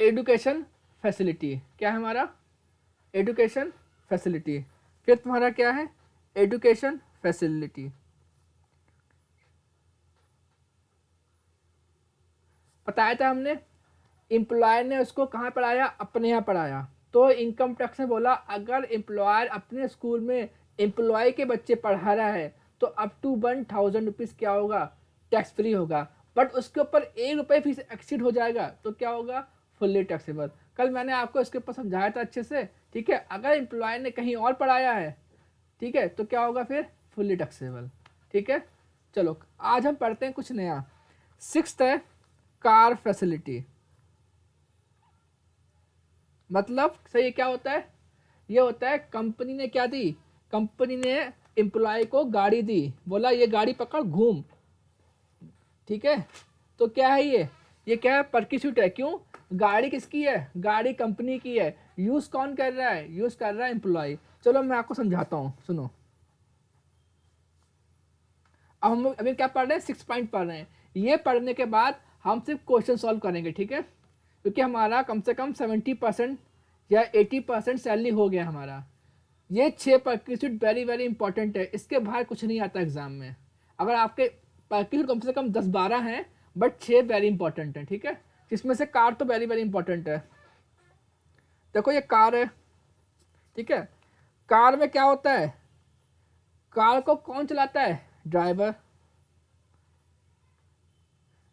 Education facility, क्या है हमारा? Education facility. फिर तुम्हारा क्या है? Education facility. बताया था हमने, एम्प्लॉयर ने उसको कहाँ पढ़ाया? अपने यहाँ पढ़ाया। तो इनकम टैक्स ने बोला अगर एम्प्लॉयर अपने स्कूल में एम्प्लॉय के बच्चे पढ़ा रहा है तो अप टू 1000 रुपीज़ क्या होगा? टैक्स फ्री होगा। बट उसके ऊपर 1 रुपये फीस एक्सीड हो जाएगा तो क्या होगा? Fully taxable. कल मैंने आपको इसके ऊपर समझाया था अच्छे से, ठीक है। अगर एम्प्लॉयर ने कहीं और पढ़ाया है, ठीक है, तो क्या होगा फिर? फुल्ली टैक्सेबल, ठीक है। चलो आज हम पढ़ते हैं कुछ नया। 6th है कार फैसिलिटी। मतलब सही क्या होता है? ये होता है कंपनी ने क्या दी? कंपनी ने एम्प्लॉय को गाड़ी दी, बोला ये गाड़ी पकड़ घूम, ठीक है। तो क्या है ये क्या है? परक्यूट है। क्यों? गाड़ी किसकी है? गाड़ी कंपनी की है। यूज कौन कर रहा है? यूज कर रहा है एम्प्लॉय। चलो मैं आपको समझाता हूँ, सुनो। अब हम अभी क्या पढ़ रहे हैं? 6 पॉइंट पढ़ रहे हैं। ये पढ़ने के बाद हम सिर्फ क्वेश्चन सॉल्व करेंगे, ठीक है। क्योंकि हमारा कम से कम 70% या 80% सैलरी हो गया हमारा। ये 6 परक्यूट वेरी वेरी इंपॉर्टेंट है, इसके बाहर कुछ नहीं आता एग्जाम में। अगर आपके परक्यूट कम से कम 10-12 हैं, बट 6 वेरी इंपॉर्टेंट है, ठीक है। जिसमें से कार तो वेरी वेरी इंपॉर्टेंट है। देखो ये कार है, ठीक है। कार में क्या होता है? कार को कौन चलाता है? ड्राइवर।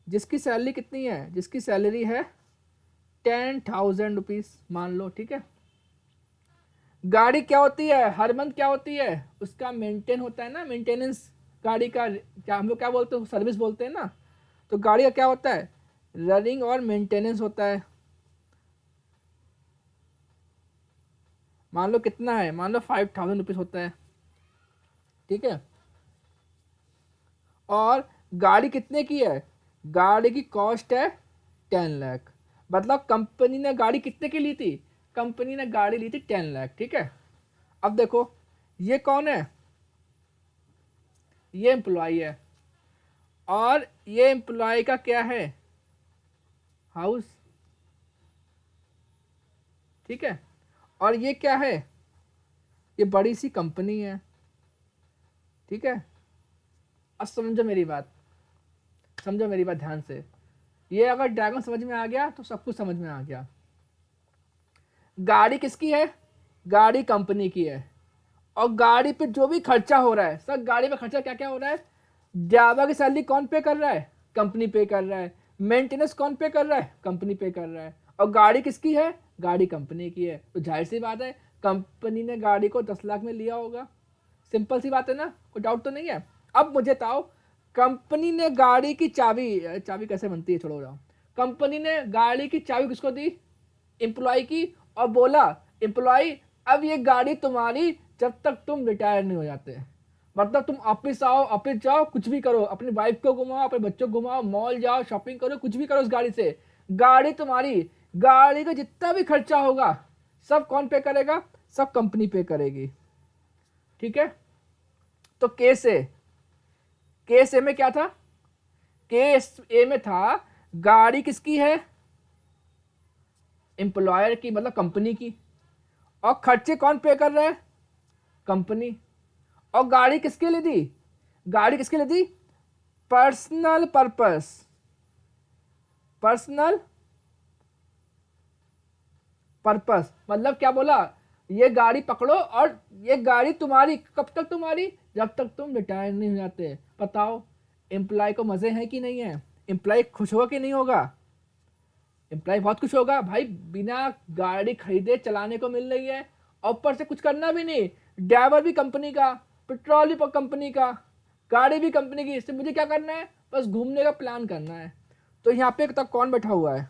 जिसकी सैलरी कितनी है? जिसकी सैलरी है 10,000 रुपीज़ मान लो, ठीक है। गाड़ी क्या होती है? हर मंथ क्या होती है? उसका मेंटेन होता है ना, मेंटेनेंस गाड़ी का। क्या हम लोग क्या बोलते हैं? सर्विस बोलते हैं ना। तो गाड़ी का क्या होता है? रनिंग और मेंटेनेंस होता है। मान लो कितना है? मान लो 5,000 रुपीज़ होता है, ठीक है। और गाड़ी कितने की है? गाड़ी की कॉस्ट है 10 लाख। मतलब कंपनी ने गाड़ी कितने की ली थी? कंपनी ने गाड़ी ली थी 10 लाख, ठीक है। अब देखो ये कौन है? ये एम्प्लॉय है। और ये एम्प्लॉय का क्या है? हाउस, ठीक है। और ये क्या है? ये बड़ी सी कंपनी है, ठीक है। अब समझो मेरी बात, समझो मेरी बात ध्यान से। ये अगर ड्रैगन समझ में आ गया तो सब कुछ समझ में आ गया। गाड़ी किसकी है? गाड़ी कंपनी की है। और गाड़ी पे जो भी खर्चा हो रहा है, सब गाड़ी पे खर्चा क्या क्या हो रहा है? ड्राइवर की सैलरी कौन पे कर रहा है? कंपनी पे कर रहा है। मेंटेनेंस कौन पे कर रहा है? कंपनी पे कर रहा है। और गाड़ी किसकी है? गाड़ी कंपनी की है। तो जाहिर सी बात है कंपनी ने गाड़ी को 10 लाख में लिया होगा। सिंपल सी बात है ना, कोई डाउट तो नहीं है। अब मुझे बताओ, कंपनी ने गाड़ी की चाबी, चाबी कैसे बनती है छोड़ो जाओ। कंपनी ने गाड़ी की चाबी किसको दी? एम्प्लॉय की। और बोला एम्प्लॉय अब ये गाड़ी तुम्हारी जब तक तुम रिटायर नहीं हो जाते। मतलब तुम ऑफिस आओ, ऑफिस जाओ, कुछ भी करो, अपनी वाइफ को घुमाओ, अपने बच्चों को घुमाओ, मॉल जाओ, शॉपिंग करो, कुछ भी करो उस गाड़ी से, गाड़ी तुम्हारी। गाड़ी का जितना भी खर्चा होगा सब कौन पे करेगा? सब कंपनी पे करेगी, ठीक है। तो केस ए में क्या था? केस ए में था गाड़ी किसकी है? एम्प्लॉयर की, मतलब कंपनी की। और खर्चे कौन पे कर रहा है? कंपनी। और गाड़ी किसके लिए दी? गाड़ी किसके लिए दी? Personal purpose. पर्सनल पर्पस मतलब क्या बोला? ये गाड़ी पकड़ो और ये गाड़ी तुम्हारी कब तक? तुम्हारी जब तक तुम रिटायर नहीं हो जाते। बताओ एम्प्लॉय को मजे हैं कि नहीं है? एम्प्लॉय खुश होगा कि नहीं होगा? एम्प्लॉय बहुत खुश होगा भाई, बिना गाड़ी खरीदे चलाने को मिल रही है। और ऊपर से कुछ करना भी नहीं, ड्राइवर भी कंपनी का, पेट्रोल भी कंपनी का, गाड़ी भी कंपनी की। इससे मुझे क्या करना है? बस घूमने का प्लान करना है। तो यहाँ पे तक कौन बैठा हुआ है?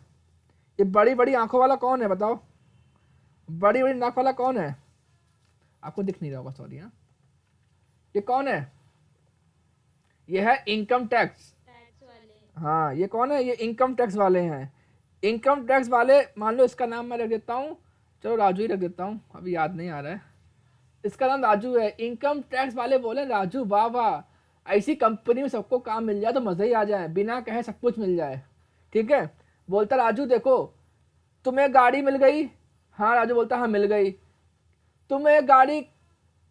ये बड़ी बड़ी आंखों वाला कौन है बताओ? बड़ी बड़ी नाक वाला कौन है? आपको दिख नहीं रहा होगा, सॉरी। हाँ, ये कौन है? ये है इनकम टैक्स। टैक्स वाले। हाँ, ये कौन है? ये इनकम टैक्स वाले हैं। इनकम टैक्स वाले, मान लो इसका नाम मैं रख देता हूँ, चलो राजू ही रख देता हूँ, अभी याद नहीं आ रहा है। इसका नाम राजू है। इनकम टैक्स वाले बोले राजू वाह वाह, ऐसी कंपनी में सबको काम मिल जाए तो मज़ा ही आ जाए, बिना कहे सब कुछ मिल जाए, ठीक है। बोलता राजू देखो तुम्हें गाड़ी मिल गई? हाँ राजू बोलता हाँ मिल गई। तुम्हें गाड़ी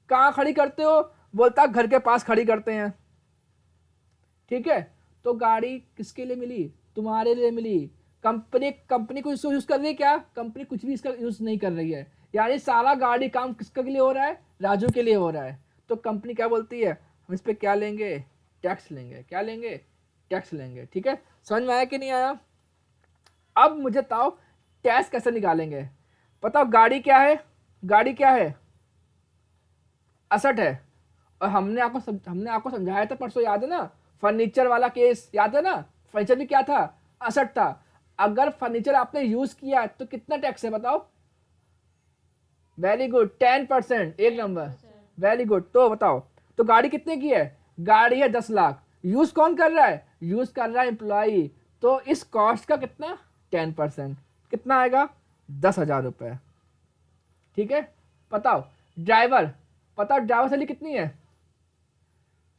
कहाँ खड़ी करते हो? बोलता घर के पास खड़ी करते हैं। ठीक है, तो गाड़ी किसके लिए मिली? तुम्हारे लिए मिली। कंपनी को इसको यूज कर रही है क्या? कंपनी कुछ भी इसका यूज नहीं कर रही है, यानी सारा गाड़ी काम किसके लिए हो रहा है? राजू के लिए हो रहा है। तो कंपनी क्या बोलती है? हम इस पे क्या लेंगे? टैक्स लेंगे। क्या लेंगे? टैक्स लेंगे। ठीक है, समझ में आया कि नहीं आया? अब मुझे बताओ टैक्स कैसे निकालेंगे। बताओ गाड़ी क्या है? असट है। और हमने आपको समझाया था परसों, याद है ना? फर्नीचर वाला केस याद है ना? फर्नीचर भी क्या था? असट था। अगर फर्नीचर आपने यूज किया तो कितना टैक्स है बताओ? Very good, 10%। एक नंबर, वेरी गुड। तो बताओ, तो गाड़ी कितने की है? गाड़ी है 10 लाख। यूज कौन कर रहा है? यूज कर रहा है एम्प्लॉई। तो इस कॉस्ट का कितना? 10%। कितना आएगा? 10,000 रुपये। ठीक है, बताओ ड्राइवर, बताओ ड्राइवर सैलरी कितनी है?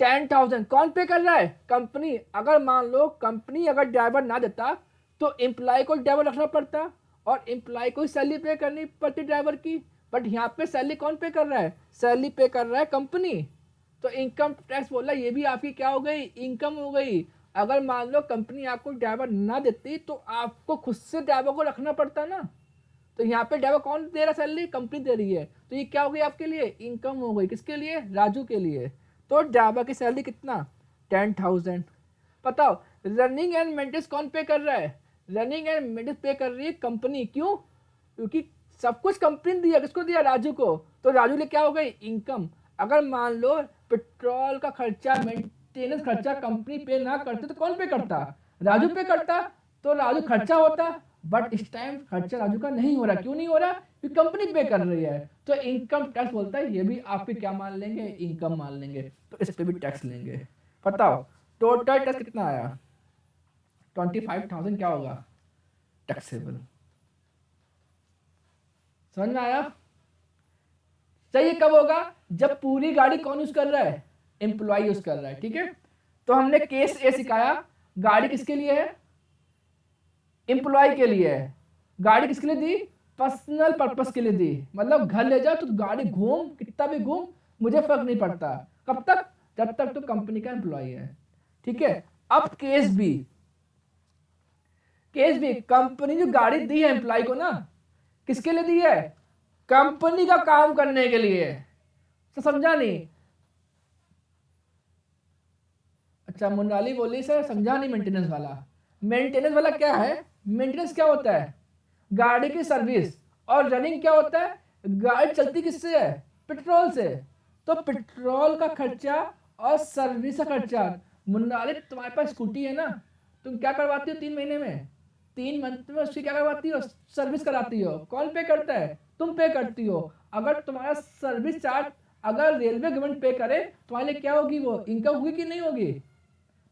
10,000। कौन पे कर रहा है? कंपनी। अगर मान लो कंपनी अगर ड्राइवर ना देता तो एम्प्लॉय को ड्राइवर रखना पड़ता और एम्प्लॉय को ही सैलरी पे करनी पड़ती ड्राइवर की। बट यहाँ पे सैलरी कौन पे कर रहा है? सैलरी पे कर रहा है कंपनी। तो इनकम टैक्स बोला, ये भी आपकी क्या हो गई? इनकम हो गई। अगर मान लो कंपनी आपको ड्राइवर ना देती तो आपको खुद से ड्राइवर को रखना पड़ता ना। तो यहाँ पे ड्राइवर कौन दे रहा? सैलरी कंपनी दे रही है। तो ये क्या हो गई आपके लिए? इनकम हो गई। किसके लिए? राजू के लिए। तो ड्राइवर की सैलरी कितना? 10,000। बताओ रनिंग एंड मेंटेनेंस कौन पे कर रहा है? रनिंग एंड मेंटेनेंस पे कर रही है कंपनी। क्यों? क्योंकि सब कुछ कंपनी दिया। किसको दिया? राजू को। तो राजू लिए क्या हो गई? इनकम। अगर मान लो पेट्रोल का खर्चा, मेंटेनेंस खर्चा कंपनी पे ना करते तो कौन पे करता? राजू पे करता। तो राजू खर्चा होता। बट इस टाइम खर्चा राजू का नहीं हो रहा। क्यों नहीं हो रहा? क्योंकि कंपनी पे कर रही है। तो इनकम टैक्स बोलता है ये भी आपके क्या मान लेंगे? इनकम मान लेंगे। तो इस पे भी टैक्स लेंगे। बताओ टोटल टैक्स कितना आया? 25,000 क्या होगा? टैक्सेबल। समझ में आया? सही कब होगा? जब पूरी गाड़ी कौन यूज कर रहा है? एम्प्लॉय यूज कर रहा है। ठीक है, तो हमने केस ए सिखाया। गाड़ी किसके लिए है? एम्प्लॉय के लिए है। गाड़ी किसके लिए दी? पर्सनल पर्पस के लिए दी। मतलब घर ले जाओ तो गाड़ी घूम, कितना भी घूम, मुझे फर्क नहीं पड़ता। कब तक? जब तक तो कंपनी का एम्प्लॉय है। ठीक है, अब केस बी कंपनी जो गाड़ी दी है एम्प्लॉय को ना, किसके लिए दी है? कंपनी का काम करने के लिए। तो समझा नहीं? अच्छा मुनाली बोली सर समझा नहीं मेंटेनेंस वाला। मेंटेनेंस वाला क्या है? मेंटेनेंस क्या होता है? गाड़ी की सर्विस। और रनिंग क्या होता है? गाड़ी चलती किससे है? पेट्रोल से। तो पेट्रोल का खर्चा और सर्विस का खर्चा। मुन्नाली तुम्हारे पास स्कूटी है ना, तुम क्या करवाती हो 3 महीने में? 3 मंथ में उसकी क्या करवाती हो? सर्विस कराती हो। कौन पे करता है? तुम पे करती हो। अगर तुम्हारा सर्विस चार्ज अगर रेलवे गवर्नमेंट पे करे तुम्हारे लिए क्या होगी? वो इनकम होगी कि नहीं होगी?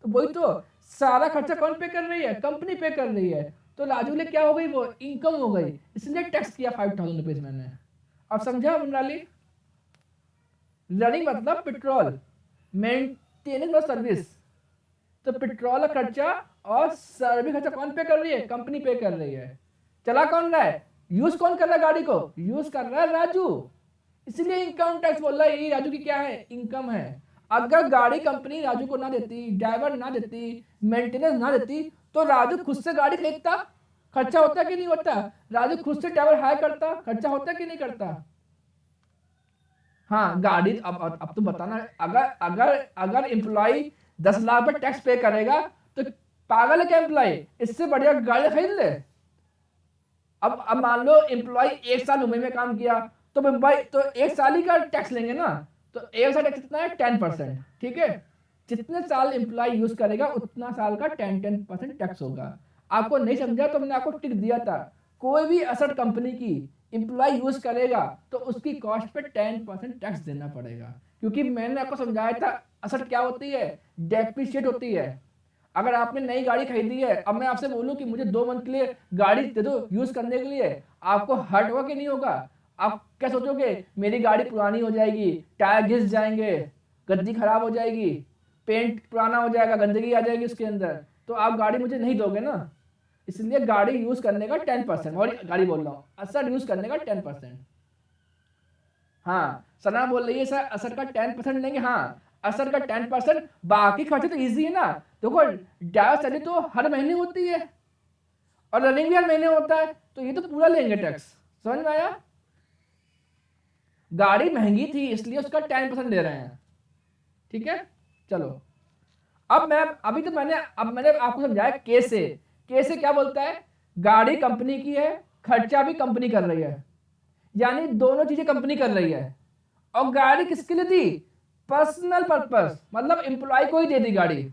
तो वही तो, सारा खर्चा कौन पे कर रही है? कंपनी पे कर रही है। तो राजू लिए क्या हो गई? वो इनकम हो गई। इसलिए टैक्स किया 5,000 रुपीज मैंने। अब समझा मुनाली? रनिंग मतलब पेट्रोल, मेंटेनेंस मतलब सर्विस। तो पेट्रोल का खर्चा और सर्विस खर्चा कौन पे कर रही है? कंपनी पे कर रही है। चला कौन रहा है? यूज कौन कर रहा है? गाड़ी को यूज कर रहा है राजू। इसलिए इनकम टैक्स बोल रहा है ये राजू की क्या है? इनकम है। अगर गाड़ी कंपनी राजू को ना देती, ड्राइवर ना देती, मेंटेनेंस ना देती, तो राजू खुद से गाड़ी खरीदता। खर्चा होता कि नहीं होता? राजू खुद से ड्राइवर हायर करता। खर्चा होता कि नहीं करता? हाँ गाड़ी। अब तुम बताना, अगर अगर अगर एम्प्लॉय 10 लाख पर टैक्स पे करेगा तो पागल है क्या एम्प्लॉय? इससे बढ़िया गाड़ी खरीद ले। अब मान लो एम्प्लॉय 1 साल मुंबई में काम किया तो मुंबई तो 1 साल ही का टैक्स लेंगे ना। तो 1 साल टैक्स कितना है? 10%। ठीक है, जितने साल एम्प्लॉय यूज करेगा उतना साल का 10% टैक्स होगा। आपको नहीं समझा तो मैंने आपको टिक दिया था। कोई भी असट कंपनी की एम्प्लॉय यूज करेगा तो उसकी कॉस्ट पे 10% टैक्स देना पड़ेगा। क्योंकि मैंने आपको समझाया था असट क्या होती है? डेप्रिशिएट होती है। अगर आपने नई गाड़ी खरीदी है, अब मैं आपसे बोलूं कि मुझे 2 मंथ के लिए गाड़ी दे दो यूज करने के लिए, आपको हर्ट होगा कि नहीं होगा? आप क्या सोचोगे? मेरी गाड़ी पुरानी हो जाएगी, टायर घिस जाएंगे, गद्दी खराब हो जाएगी, पेंट पुराना हो जाएगा, गंदगी आ जाएगी उसके अंदर, तो आप गाड़ी मुझे नहीं दोगे ना। इसलिए गाड़ी यूज करने का 10%, और गाड़ी बोल रहा हूँ, असर यूज करने का 10%। हाँ, सना बोल रही है सर असर का 10% लेंगे। हाँ, असर का 10%, बाकी खर्चे तो इजी है ना। देखो ड्राइवर सैलरी तो हर महीने होती है और रनिंग भी हर महीने होता है, तो ये तो पूरा लेंगे टैक्स। समझ में आया? गाड़ी महंगी थी इसलिए उसका 10% ले रहे हैं। ठीक है, चलो। अब मैंने आपको समझाया कैसे क्या बोलता है, गाड़ी कंपनी की है, खर्चा भी कंपनी कर रही है, यानी दोनों चीजें कंपनी कर रही है। और गाड़ी किसके लिए दी? पर्सनल पर्पस, मतलब एम्प्लॉय को ही दे दी गाड़ी।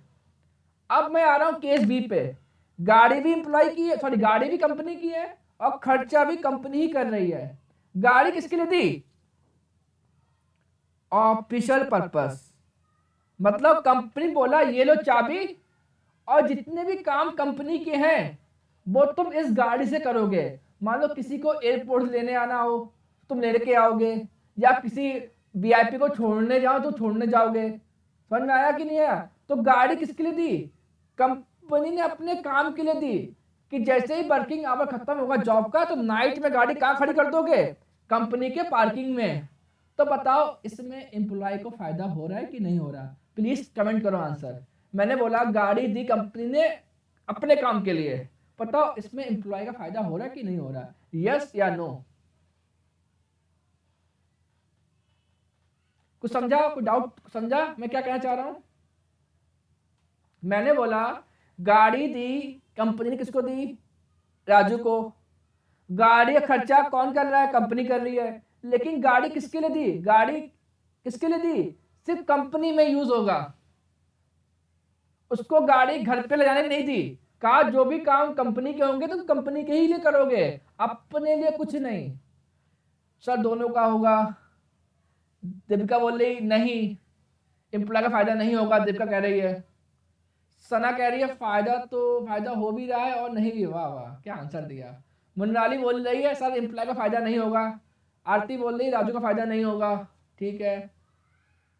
अब मैं आ रहा हूं केस बी पे। गाड़ी भी एम्प्लॉय की है, सॉरी गाड़ी भी कंपनी की है और खर्चा भी कंपनी ही कर रही है। गाड़ी किसके लिए दी? ऑफिशियल पर्पस, मतलब कंपनी बोला ये लो चाबी, और जितने भी काम कंपनी के हैं वो तुम इस गाड़ी से करोगे। मान लो किसी को एयरपोर्ट लेने आना हो, तुम लेके आओगे, या किसी वीआईपी को छोड़ने जाओ तो छोड़ने जाओगे। समझ में आया कि नहीं आया? तो गाड़ी किसके लिए दी? कंपनी ने अपने काम के लिए दी, कि जैसे ही वर्किंग आवर खत्म होगा जॉब का, तो नाइट में गाड़ी कहाँ खड़ी कर दोगे? कंपनी के पार्किंग में। तो बताओ इसमें एम्प्लॉय को फायदा हो रहा है कि नहीं हो रहा? प्लीज कमेंट करो आंसर। मैंने बोला गाड़ी दी कंपनी ने अपने काम के लिए, बताओ इसमें एम्प्लॉय का फायदा हो रहा है कि नहीं हो रहा? यस या नो? कुछ समझा? कुछ डाउट समझा मैं क्या कहना चाह रहा हूं? मैंने बोला गाड़ी दी कंपनी ने, किसको दी? राजू को। गाड़ी का खर्चा कौन कर रहा है? कंपनी कर रही है। लेकिन गाड़ी किसके लिए दी? गाड़ी किसके लिए दी? सिर्फ कंपनी में यूज होगा, उसको गाड़ी घर पे ले जाने नहीं दी। कहा जो भी काम कंपनी के होंगे तो कंपनी के ही लिए करोगे, अपने लिए कुछ नहीं। सर दोनों का होगा। दीपिका बोल रही नहीं, एम्प्लॉय का फायदा नहीं होगा, दीपिका कह रही है। सना कह रही है फायदा हो भी रहा है और नहीं भी। वाह वाह, क्या आंसर दिया। मुन्नाली बोल रही है सर एम्प्लॉय का फायदा नहीं होगा। आरती बोल रही है राजू का फायदा नहीं होगा। ठीक है।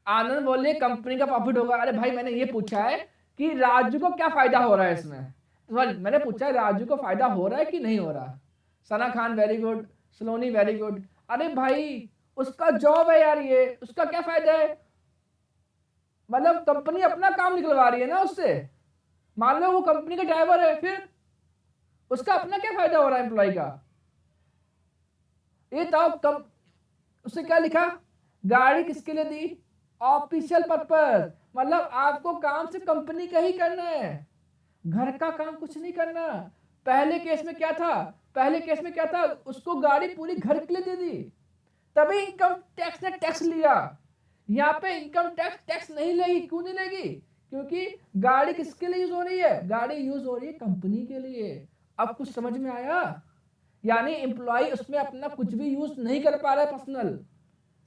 आनंद बोल रही है कंपनी का प्रॉफिट होगा। अरे भाई मैंने ये पूछा है कि राजू को क्या फायदा हो रहा है इसमें, मैंने पूछा है राजू को फायदा हो रहा है कि नहीं हो रहा। सना खान वेरी गुड, सलोनी वेरी गुड। अरे भाई उसका जॉब है यार, ये उसका क्या फायदा है? मतलब कंपनी अपना काम निकलवा रही है ना उससे। मान लो वो कंपनी का ड्राइवर है, फिर उसका अपना क्या फायदा हो रहा है एम्प्लॉय का? ये तो कम, उसने क्या लिखा? गाड़ी किसके लिए दी? ऑफिशियल पर्पस, मतलब आपको काम सिर्फ कंपनी का ही करना है, घर का काम कुछ नहीं करना। पहले केस में क्या था? उसको गाड़ी पूरी घर के लिए दे दी, तभी इनकम टैक्स ने टैक्स लिया। यहाँ पे इनकम टैक्स नहीं लेगी। क्यों नहीं लेगी? क्योंकि गाड़ी किसके लिए यूज हो रही है? गाड़ी यूज हो रही है कंपनी के लिए। अब कुछ समझ में आया? यानी एम्प्लॉय उसमें अपना कुछ भी यूज नहीं कर पा रहा है पर्सनल।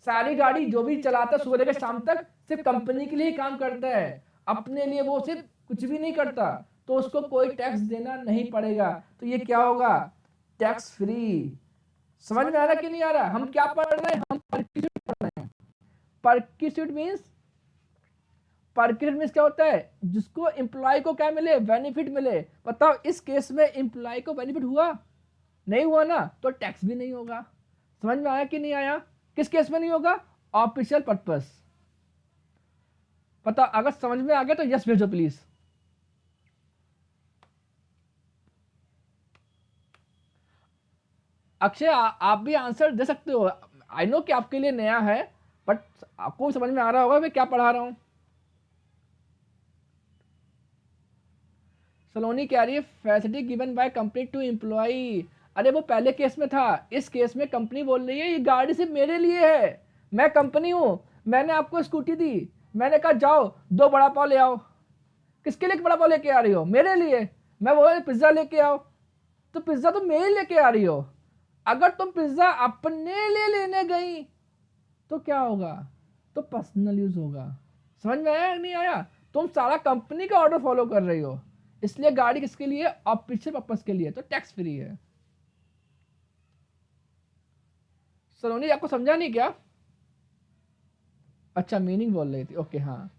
सारी गाड़ी जो भी चलाता है सुबह लेकर शाम तक सिर्फ कंपनी के लिए ही काम करता है, अपने लिए वो सिर्फ कुछ भी नहीं करता, तो उसको कोई टैक्स देना नहीं पड़ेगा। तो ये क्या होगा? Tax free. समझ में आ रहा कि नहीं आ रहा? हम क्या पढ़ रहे हैं? हम परक्यूट पढ़ रहे हैं। परक्यूट मीन्स क्या होता है? जिसको एम्प्लॉय को क्या मिले? बेनिफिट मिले। बताओ इस केस में एम्प्लॉय को बेनिफिट हुआ? नहीं हुआ ना, तो टैक्स भी नहीं होगा। समझ में आया कि नहीं आया? किस केस में नहीं होगा? Official purpose. पता, अगर समझ में आ गया तो यस भेजो प्लीज। अक्षय आप भी आंसर दे सकते हो। आई नो कि आपके लिए नया है, बट आपको समझ में आ रहा होगा मैं क्या पढ़ा रहा हूं। सलोनी कह रही है facility given by company to employ. अरे वो पहले केस में था, इस केस में कंपनी बोल रही है ये गाड़ी सिर्फ मेरे लिए है, मैं कंपनी हूं, मैंने आपको स्कूटी दी, मैंने कहा जाओ 2 बड़ा पाव ले आओ। किसके लिए बड़ा पाव लेके आ रही हो? मेरे लिए। मैं बोल पिज्जा लेके आओ, तो पिज्जा तो मेरे लेके आ रही हो। अगर तुम पिज्जा अपने लिए लेने गई तो क्या होगा? तो पर्सनल यूज होगा। समझ में आया नहीं आया? तुम सारा कंपनी का ऑर्डर फॉलो कर रही हो, इसलिए गाड़ी किसके लिए? ऑफिशियल पर्पस के लिए, तो टैक्स फ्री है। सलोनी आपको समझा नहीं क्या? अच्छा मीनिंग बोल रही थी, ओके हाँ।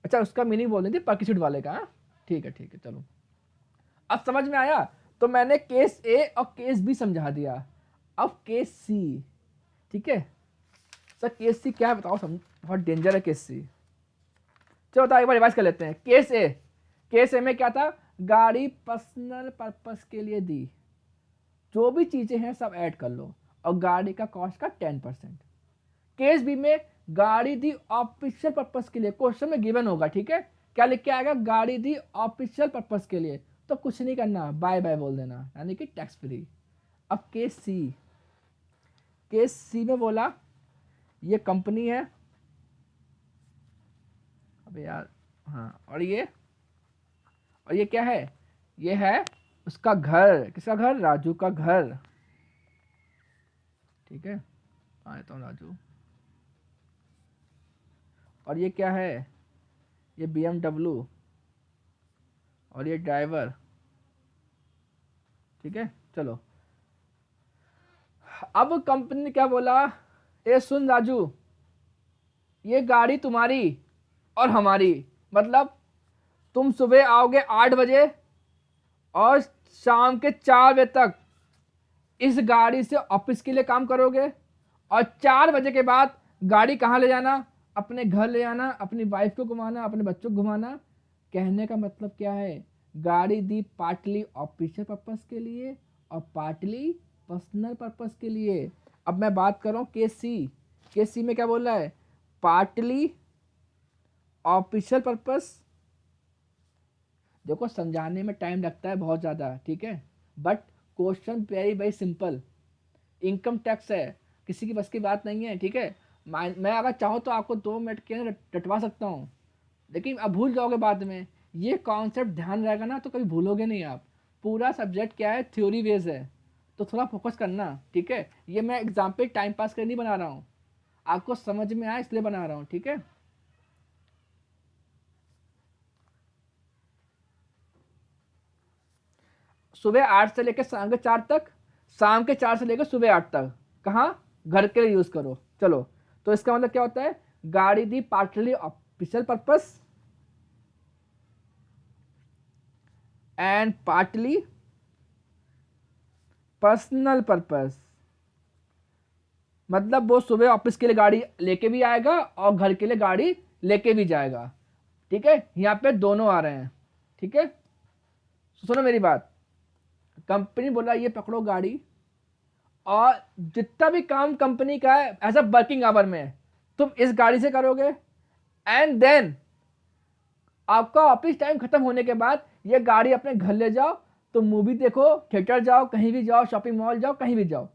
अच्छा उसका मीनिंग बोल रही थी परक्यूट वाले का। हाँ? ठीक है चलो। अब समझ में आया? तो मैंने केस ए और केस बी समझा दिया, अब केस सी। ठीक है सर, केस सी क्या है बताओ, बहुत डेंजर है केस सी। चलो बताओ, एक बार रिवाइज कर लेते हैं। केस ए में क्या था, गाड़ी पर्सनल पर्पस के लिए दी, जो भी चीजें हैं सब ऐड कर लो, और गाड़ी का कॉस्ट का 10%। केस बी में गाड़ी दी ऑफिशियल पर्पस के लिए, क्वेश्चन में गिवन होगा, ठीक है, क्या लिख के आएगा, गाड़ी दी ऑफिशियल पर्पस के लिए, तो कुछ नहीं करना, बाय बाय बोल देना, यानी कि टैक्स फ्री। अब केस सी में बोला ये कंपनी है, अबे यार, हाँ, और ये क्या है, ये है उसका घर, किसका घर, राजू का घर। ठीक है, आता हूँ राजू। और ये क्या है, ये BMW, और ये ड्राइवर। ठीक है, चलो अब कंपनी ने क्या बोला, ए सुन राजू, ये गाड़ी तुम्हारी और हमारी, मतलब तुम सुबह आओगे 8 बजे और शाम के 4 बजे तक इस गाड़ी से ऑफिस के लिए काम करोगे, और 4 बजे के बाद गाड़ी कहाँ ले जाना, अपने घर ले जाना, अपनी वाइफ को घुमाना, अपने बच्चों को घुमाना। कहने का मतलब क्या है, गाड़ी दी पार्टली ऑफिशियल पर्पस के लिए और पार्टली पर्सनल पर्पस के लिए। अब मैं बात कर रहा हूँ केस सी में क्या बोल रहा है, पार्टली ऑफिशियल पर्पस। देखो समझाने में टाइम लगता है बहुत ज़्यादा, ठीक है, but question very very simple. Income tax है, किसी की बस की बात नहीं है, ठीक है। मैं अगर चाहूँ तो आपको 2 मिनट के अंदर रटवा सकता हूँ, लेकिन अब भूल जाओगे बाद में। ये कॉन्सेप्ट ध्यान रहेगा ना तो कभी भूलोगे नहीं आप। पूरा सब्जेक्ट क्या है, थ्योरी बेस है, तो थोड़ा फोकस करना, ठीक है। ये मैं एग्जाम्पल टाइम पास करके नहीं बना रहा हूँ, आपको समझ में आए इसलिए बना रहा हूँ, ठीक है। सुबह 8 से लेकर शाम के 4 तक, शाम के 4 से लेकर सुबह 8 तक, कहाँ, घर के लिए यूज करो। चलो, तो इसका मतलब क्या होता है, गाड़ी दी partly official purpose and partly personal purpose. मतलब वो सुबह ऑफिस के लिए गाड़ी लेके भी आएगा और घर के लिए गाड़ी लेके भी जाएगा, ठीक है। यहाँ पे दोनों आ रहे हैं, ठीक है। सुनो मेरी बात, कंपनी बोला ये पकड़ो गाड़ी, और जितना भी काम कंपनी का है एज अ वर्किंग आवर में तुम इस गाड़ी से करोगे, एंड देन आपका ऑफिस टाइम खत्म होने के बाद ये गाड़ी अपने घर ले जाओ, तो मूवी देखो, थिएटर जाओ, कहीं भी जाओ, शॉपिंग मॉल जाओ, कहीं भी जाओ।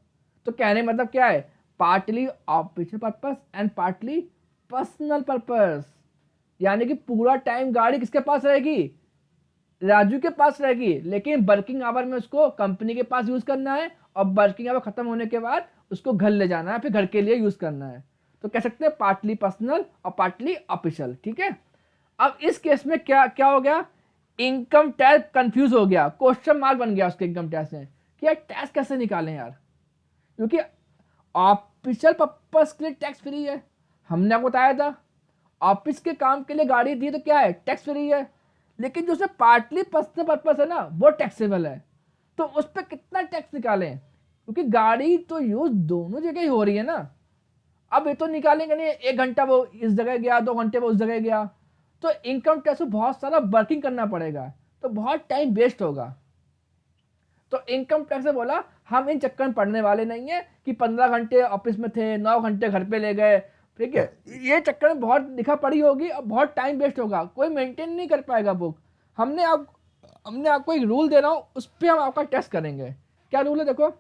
तो कहने मतलब क्या है, partly official purpose and partly personal purpose, यानी कि पूरा टाइम गाड़ी किसके पास रहेगी, राजू के पास रहेगी, लेकिन वर्किंग आवर में उसको कंपनी के पास यूज करना है, और वर्किंग आवर खत्म होने के बाद उसको घर ले जाना है, फिर घर के लिए यूज करना है। तो कह सकते हैं पार्टली पर्सनल और पार्टली ऑफिशियल, ठीक है। अब इस केस में क्या क्या हो गया, इनकम टैक्स कंफ्यूज हो गया, क्वेश्चन मार्क बन गया उसके इनकम टैक्स में कि यार टैक्स कैसे निकालें यार, क्योंकि ऑफिशियल पर्पस के लिए टैक्स फ्री है, हमने आपको बताया था। ऑफिस के काम के लिए गाड़ी दी तो क्या है, टैक्स फ्री है, लेकिन जो उसमें पार्टली पर्सनल पर्पस है ना वो टैक्सेबल है। तो उस पर कितना टैक्स निकालें, क्योंकि गाड़ी तो यूज दोनों जगह ही हो रही है ना। अब ये तो निकालेंगे नहीं, 1 घंटा वो इस जगह गया, 2 घंटे वो उस जगह गया, तो इनकम टैक्स में बहुत सारा वर्किंग करना पड़ेगा, तो बहुत टाइम वेस्ट होगा। तो इनकम टैक्स से बोला हम इन चक्कर में पढ़ने वाले नहीं है कि 15 घंटे ऑफिस में थे, 9 घंटे घर पे ले गए, ठीक है, ये चक्कर में बहुत लिखा पड़ी होगी और बहुत टाइम वेस्ट होगा, कोई मेंटेन नहीं कर पाएगा बुक। हमने आपको एक रूल दे रहा हूँ, उस पर हम आपका टेस्ट करेंगे। क्या रूल है, देखो,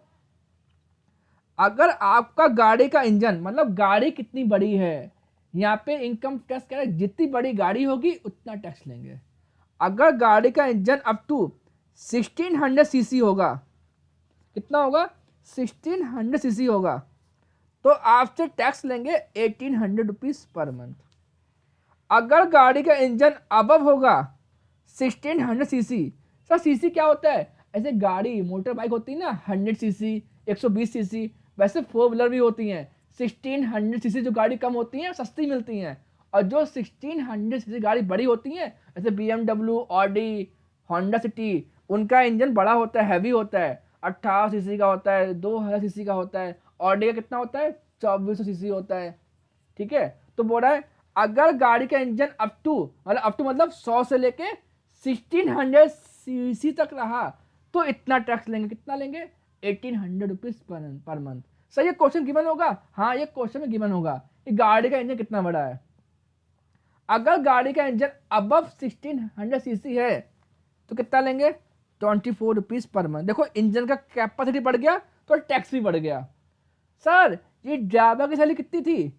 अगर आपका गाड़ी का इंजन, मतलब गाड़ी कितनी बड़ी है, यहाँ पे इनकम टैक्स कह रहा है जितनी बड़ी गाड़ी होगी उतना टैक्स लेंगे। अगर गाड़ी का इंजन अप टू 1600 सीसी होगा, कितना होगा, 1600 सीसी होगा, तो आपसे टैक्स लेंगे 1800 रुपीज पर मंथ। अगर गाड़ी का इंजन अबव होगा 1600 सीसी, सर सीसी क्या होता है, ऐसे गाड़ी मोटर बाइक होती है ना 100 सीसी, 120 सीसी, वैसे 4 व्हीलर भी होती हैं। 1600 सीसी जो गाड़ी कम होती हैं सस्ती मिलती हैं, और जो 1600 सीसी गाड़ी बड़ी होती हैं जैसे BMW, ऑडी, होंडा सिटी, उनका इंजन बड़ा होता है, हैवी होता है, 18 सीसी का होता है, 2000 सीसी का होता है। ऑडी का कितना होता है, 2400 सीसी होता है। ठीक है, तो बोल रहा है अगर गाड़ी का इंजन अप टू मतलब 100 से लेके 1600 सीसी तक रहा तो इतना टैक्स लेंगे। कितना लेंगे, 1800 रुपीज पर मंथ। सर ये क्वेश्चन गिवन होगा, हाँ ये क्वेश्चन में गिवन होगा कि गाड़ी का इंजन कितना बड़ा है। अगर गाड़ी का इंजन अबव 1600 सीसी है तो कितना लेंगे, 24 रुपीज पर मंथ। देखो इंजन का कैपेसिटी बढ़ गया तो टैक्स भी बढ़ गया। सर ये ड्राइवर की सैलरी कितनी थी,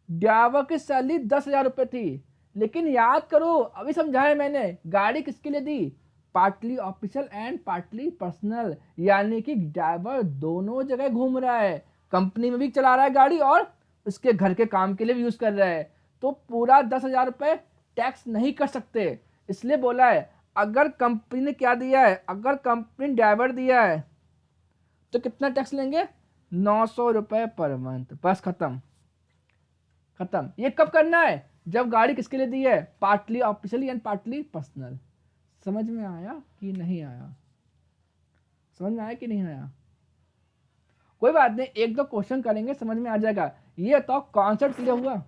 ड्राइवर की सैलरी 10,000 रुपये थी। लेकिन याद करो अभी समझाया मैंने, गाड़ी किसके लिए दी, partly official and partly personal, यानी कि ड्राइवर दोनों जगह घूम रहा है, कंपनी में भी चला रहा है गाड़ी और उसके घर के काम के लिए भी यूज कर रहा है। तो पूरा 10,000 रुपये टैक्स नहीं कर सकते। इसलिए बोला है अगर कंपनी ने क्या दिया है, अगर कंपनी ड्राइवर दिया है तो कितना टैक्स लेंगे, 900 रुपये पर मंथ। बस खत्म खत्म। ये कब करना है, जब गाड़ी किसके लिए दी है, partly officially and partly personal. समझ में आया कि नहीं आया, समझ में आया कि नहीं आया, कोई बात नहीं, एक दो क्वेश्चन करेंगे समझ में आ जाएगा। ये तो कॉन्सेप्ट क्लियर हुआ।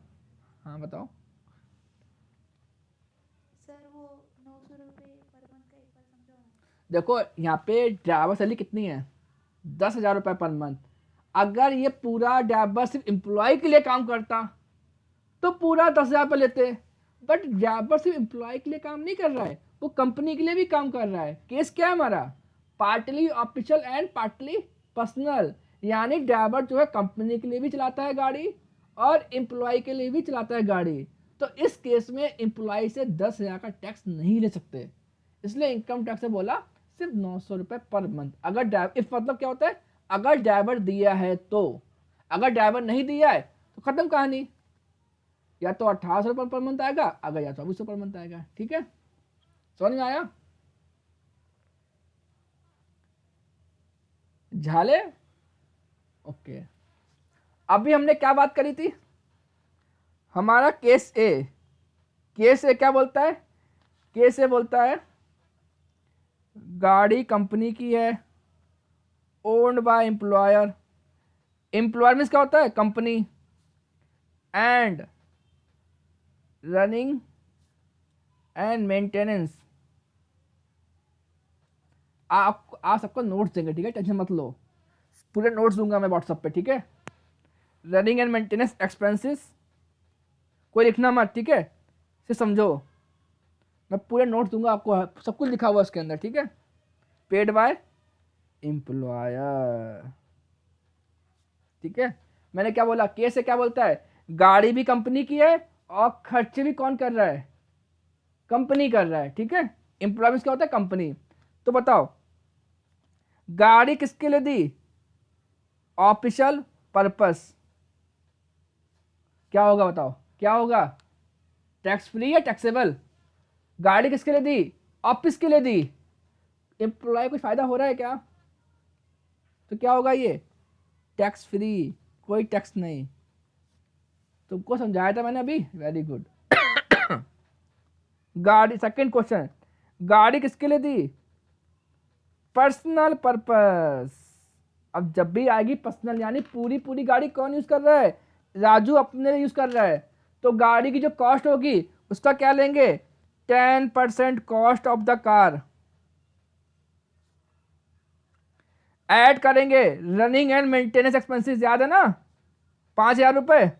हाँ बताओ सर वो 900 रुपये पर मंथ का एक बार समझाओ। देखो यहाँ पे ड्राइवर सैलरी कितनी है, 10,000 रुपये पर मंथ। अगर ये पूरा ड्राइवर सिर्फ एम्प्लॉय के लिए काम करता तो पूरा 10,000 रुपये लेते। बट ड्राइवर सिर्फ एम्प्लॉय के लिए काम नहीं कर रहा है, वो कंपनी के लिए भी काम कर रहा है। केस क्या है हमारा, partly official and partly personal, यानी ड्राइवर जो है कंपनी के लिए भी चलाता है गाड़ी और एम्प्लॉय के लिए भी चलाता है गाड़ी। तो इस केस में एम्प्लॉय से 10,000 का टैक्स नहीं ले सकते। इसलिए इनकम टैक्स से बोला सिर्फ 900 रुपये पर मंथ। अगर ड्राइवर इफ मतलब क्या होता है, अगर ड्राइवर दिया है तो, अगर ड्राइवर नहीं दिया है तो खत्म कहानी, या तो 1800 रुपये पर मंथ आएगा, अगर या 2400 पर मंथ आएगा। ठीक है, समझ में आया, झाले ओके। अभी हमने क्या बात करी थी, हमारा केस ए, केस ए क्या बोलता है, केस ए बोलता है गाड़ी कंपनी की है, owned by employer, employer means क्या होता है, company, and running and maintenance. आप सबको नोट्स देंगे, ठीक है, टेंशन मत लो, पूरे नोट्स दूंगा मैं व्हाट्सएप पे। ठीक है, रनिंग एंड मेंटेनेंस एक्सपेंसेस, कोई लिखना मत, ठीक है, सिर्फ समझो, मैं पूरे नोट्स दूंगा आपको, सब कुछ लिखा हुआ है उसके अंदर। ठीक है, पेड बाय एम्प्लॉयर। ठीक है, मैंने क्या बोला, केस से क्या बोलता है, गाड़ी भी कंपनी की है और खर्चे भी कौन कर रहा है, कंपनी कर रहा है। ठीक है, एम्प्लॉयमेंट क्या होता है, कंपनी। तो बताओ गाड़ी किसके लिए दी, ऑफिशियल पर्पस, क्या होगा बताओ, क्या होगा, टैक्स फ्री या टैक्सेबल। गाड़ी किसके लिए दी, ऑफिस के लिए दी, एम्प्लॉय को फायदा हो रहा है क्या, तो क्या होगा ये, टैक्स फ्री, कोई टैक्स नहीं। तुमको समझाया था मैंने अभी, वेरी गुड। गाड़ी, सेकंड क्वेश्चन, गाड़ी किसके लिए दी, पर्सनल पर्पस। अब जब भी आएगी पर्सनल, यानी पूरी पूरी गाड़ी कौन यूज कर रहा है, राजू अपने लिए यूज कर रहा है, तो गाड़ी की जो कॉस्ट होगी उसका क्या लेंगे, 10% cost of the car add करेंगे। रनिंग एंड मेंटेनेंस एक्सपेंसेस याद है ना, 5,000 रुपये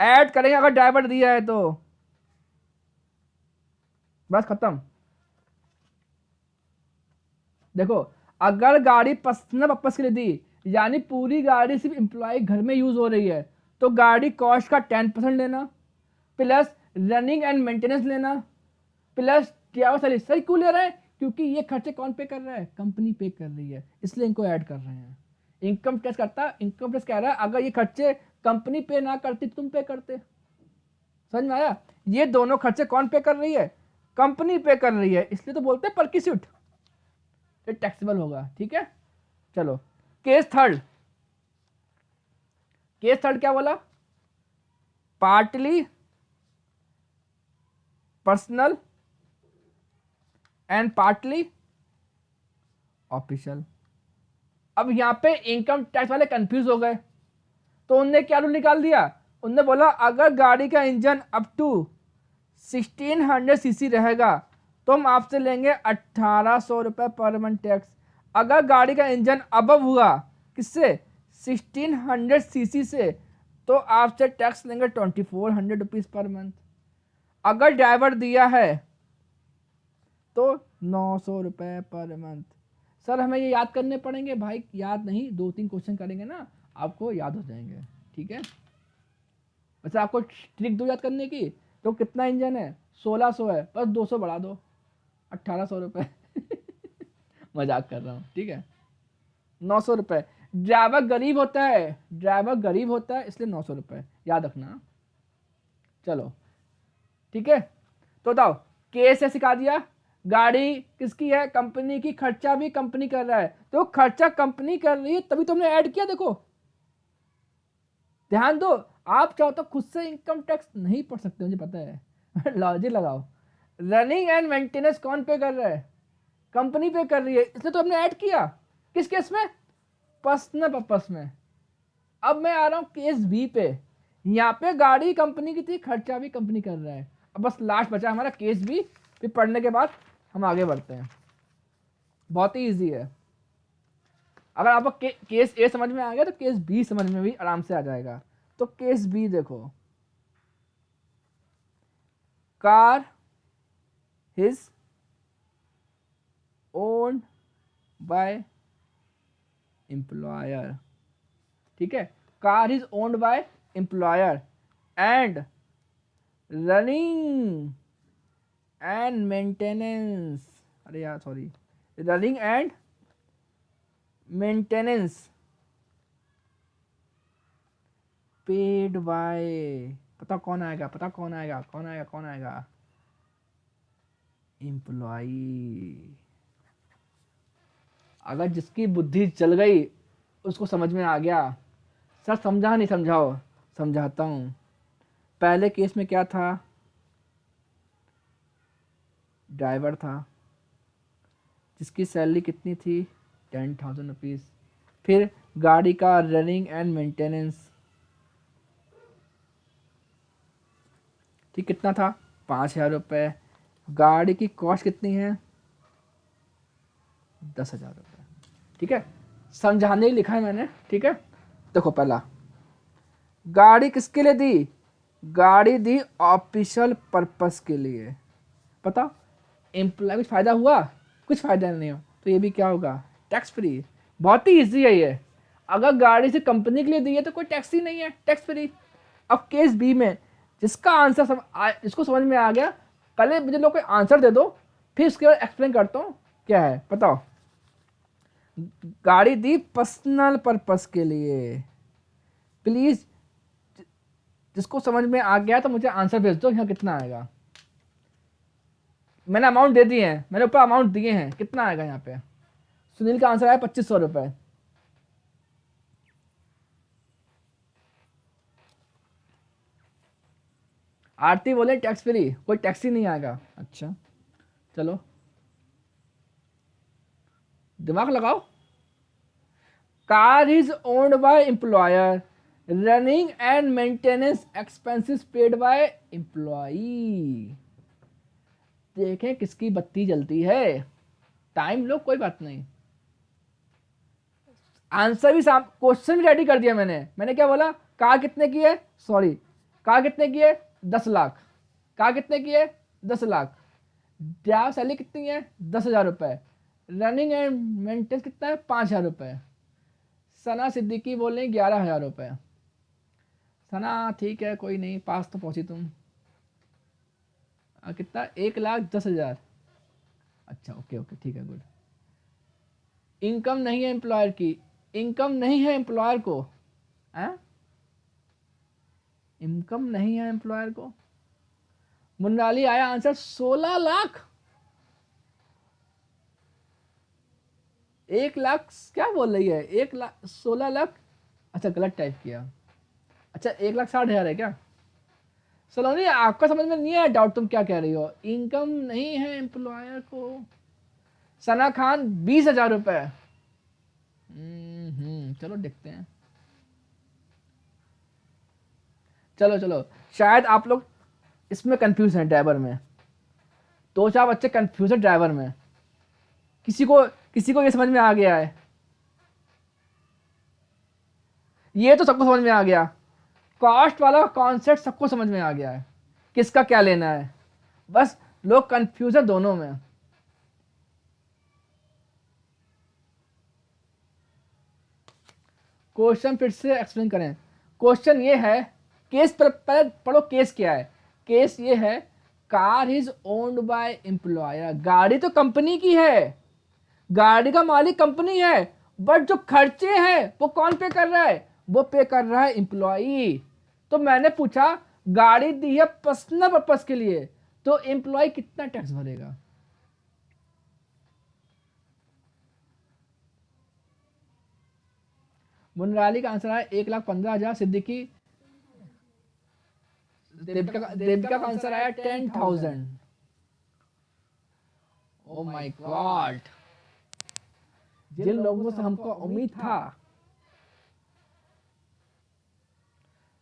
ऐड करेंगे अगर ड्राइवर दिया है तो, बस खत्म। देखो अगर गाड़ी पर्सनल पर्पस के लिए दी, यानी पूरी गाड़ी सिर्फ एम्प्लॉय घर में यूज हो रही है, तो गाड़ी कॉस्ट का 10% लेना, प्लस रनिंग एंड मेंटेनेंस लेना, प्लस ड्राइवर सैलरी। सही क्यों ले रहे हैं, क्योंकि ये खर्चे कौन पे कर रहा है, कंपनी पे कर रही है, इसलिए इनको ऐड कर रहे हैं। इनकम टैक्स करता, इनकम टैक्स कह रहा है अगर ये खर्चे कंपनी पे ना करती तुम पे करते। समझ में आया, ये दोनों खर्चे कौन पे कर रही है, कंपनी पे कर रही है, इसलिए तो बोलते हैं परक्यूसिट, ये टैक्सेबल होगा। ठीक है, चलो केस थर्ड, केस थर्ड क्या बोला, partly personal and partly official. अब यहाँ पे इनकम टैक्स वाले कंफ्यूज हो गए, तो उनने क्या रूल निकाल दिया, उनने बोला अगर गाड़ी का इंजन अप टू 1600 सीसी रहेगा तो हम आपसे लेंगे 1800 रुपये पर मंथ टैक्स। अगर गाड़ी का इंजन अबव हुआ किससे, 1600 सीसी से, तो आपसे टैक्स लेंगे 2400 रुपीज़ पर मंथ। अगर ड्राइवर दिया है तो 900 रुपये पर मंथ। सर हमें ये याद करने पड़ेंगे, भाई याद नहीं, 2-3 क्वेश्चन करेंगे ना आपको याद हो जाएंगे, ठीक है। वैसे आपको ट्रिक दो याद करने की, तो कितना इंजन है, 1600 है, बस 200 बढ़ा दो, 1800 रुपये मजाक कर रहा हूँ, ठीक है। 900 रुपये, ड्राइवर गरीब होता है, ड्राइवर गरीब होता है इसलिए 900 रुपये याद रखना। चलो ठीक है, तो बताओ केस है सिखा दिया, गाड़ी किसकी है, कंपनी की, खर्चा भी कंपनी कर रहा है, तो खर्चा कंपनी कर रही है तभी तुमने ऐड किया। देखो ध्यान दो, आप चाहो तो खुद से इनकम टैक्स नहीं पढ़ सकते, मुझे पता है लॉजिक लगाओ। रनिंग एंड मेंटेनेंस कौन पे कर रहा है, कंपनी पे कर रही है, इसलिए तो हमने ऐड किया। किस केस में, पर्सनल पर्पस में। अब मैं आ रहा हूँ केस बी पे, यहाँ पे गाड़ी कंपनी की थी, खर्चा भी कंपनी कर रहा है। अब बस लास्ट बचा हमारा केस बी, फिर पढ़ने के बाद हम आगे बढ़ते हैं। बहुत ही ईजी है, अगर आपको केस ए समझ में आ गया तो केस बी समझ में भी आराम से आ जाएगा। तो केस बी देखो, car is owned by employer, ठीक है, car is owned by employer and running and maintenance, अरे यार sorry, running and maintenance paid by, पता कौन आएगा, पता कौन आएगा, कौन आएगा, कौन आएगा, एम्प्लॉई। अगर जिसकी बुद्धि चल गई उसको समझ में आ गया। सर समझा नहीं, समझाओ, समझाता हूँ। पहले केस में क्या था, ड्राइवर था जिसकी सैलरी कितनी थी, 10,000 रुपीज़। फिर गाड़ी का रनिंग एंड मेंटेनेंस, ठीक कितना था, 5,000 रुपये। गाड़ी की कॉस्ट कितनी है, 10,000 रुपये, ठीक है। समझाने ही लिखा है मैंने, ठीक है। देखो पहला, गाड़ी किसके लिए दी, गाड़ी दी ऑफिशियल पर्पस के लिए। पता एम्प्लॉय कुछ फ़ायदा हुआ, कुछ फ़ायदा नहीं हो, तो ये भी क्या होगा, टैक्स फ्री। बहुत ही ईजी है ये। अगर गाड़ी से कंपनी के लिए दी है तो कोई टैक्स ही नहीं है, टैक्स फ्री। अब केस बी में जिसका आंसर जिसको समझ में आ गया, पहले मुझे लोग कोई आंसर दे दो, फिर उसके बाद एक्सप्लेन करता हूँ क्या है। बताओ, गाड़ी दी पर्सनल पर्पस के लिए। प्लीज जिसको समझ में आ गया तो मुझे आंसर भेज दो, यहाँ कितना आएगा। मैंने अमाउंट दे दिए हैं, मैंने ऊपर अमाउंट दिए हैं, कितना आएगा यहाँ पे। सुनील का आंसर आया 2500 रुपये। आरती बोले टैक्स फ्री, कोई टैक्स ही नहीं आएगा। अच्छा चलो दिमाग लगाओ। Car is owned by employer, running and maintenance expenses paid bye employee. देखें किसकी बत्ती जलती है, टाइम लो कोई बात नहीं। आंसर भी क्वेश्चन भी रेडी कर दिया मैंने क्या बोला, कार कितने की है, सॉरी कार कितने की है, 10 लाख। कार कितने की है, 10 लाख। ड्राइवर सैलरी कितनी है, 10,000 रुपये। रनिंग एंड मेंटेनेंस कितना है, 5,000 रुपये। सना सिद्दीकी बोल रही 11,000 रुपये। सना ठीक है कोई नहीं, पास तो पहुंची तुम। कितना, 1,10,000। अच्छा ओके ओके ठीक है गुड। इनकम नहीं है एम्प्लॉयर की, इनकम नहीं है एम्प्लॉयर को, इनकम नहीं है एम्प्लॉयर को। मुन्नाली आया आंसर 16 लाख। 1 लाख क्या बोल रही है, 1 लाख 16 लाख। अच्छा गलत टाइप किया। अच्छा 1,60,000 है क्या। सलोनी आपका समझ में नहीं आया डाउट, तुम क्या कह रही हो, इनकम नहीं है एम्प्लॉयर को। सना खान 20,000 रुपए। चलो देखते हैं। चलो चलो, शायद आप लोग इसमें कंफ्यूज हैं, ड्राइवर में। 2-4 बच्चे कंफ्यूज है ड्राइवर में। किसी को ये समझ में आ गया है, ये तो सबको समझ में आ गया। कॉस्ट वाला कॉन्सेप्ट सबको समझ में आ गया है, किसका क्या लेना है। बस लोग कंफ्यूज है दोनों में। क्वेश्चन फिर से एक्सप्लेन करें। क्वेश्चन ये है, केस पर पहले पढ़ो, केस क्या है। केस ये है, car is owned by employer. गाड़ी तो कंपनी की है, गाड़ी का मालिक कंपनी है, बट जो खर्चे हैं वो कौन पे कर रहा है? वो पे कर रहा है एम्प्लॉई। तो मैंने पूछा, गाड़ी दी है पर्सनल पर्पस के लिए, तो एम्प्लॉय कितना टैक्स भरेगा? मुनराली का आंसर है 1,15,000। सिद्दीकी, देविका का आंसर आया 10,000। ओ माय गॉड, जिन लोगों से हमको उम्मीद था।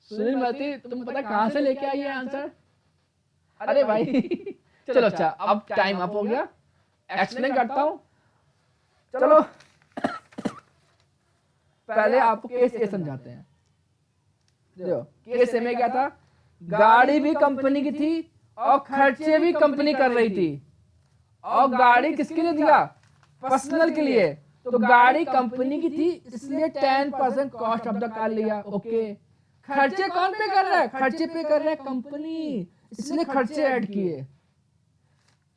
सुनील मती, तुम पता कहां से लेके आई है आंसर? अरे भाई चलो अच्छा, अब टाइम अप हो गया, एक्सप्लेन करता हूं। चलो पहले आपको केस ए समझाते हैं। देखो, केस ए में क्या था, गाड़ी भी कंपनी की थी और खर्चे भी कंपनी कर रही थी। और गाड़ी किसके लिए दिया? पर्सनल के लिए। तो गाड़ी कंपनी की थी, इसलिए 10% कॉस्ट ऑफ द कार लिया। ओके, खर्चे कौन पे कर रहा है? खर्चे पे कर रहा है कंपनी, इसलिए खर्चे ऐड किए।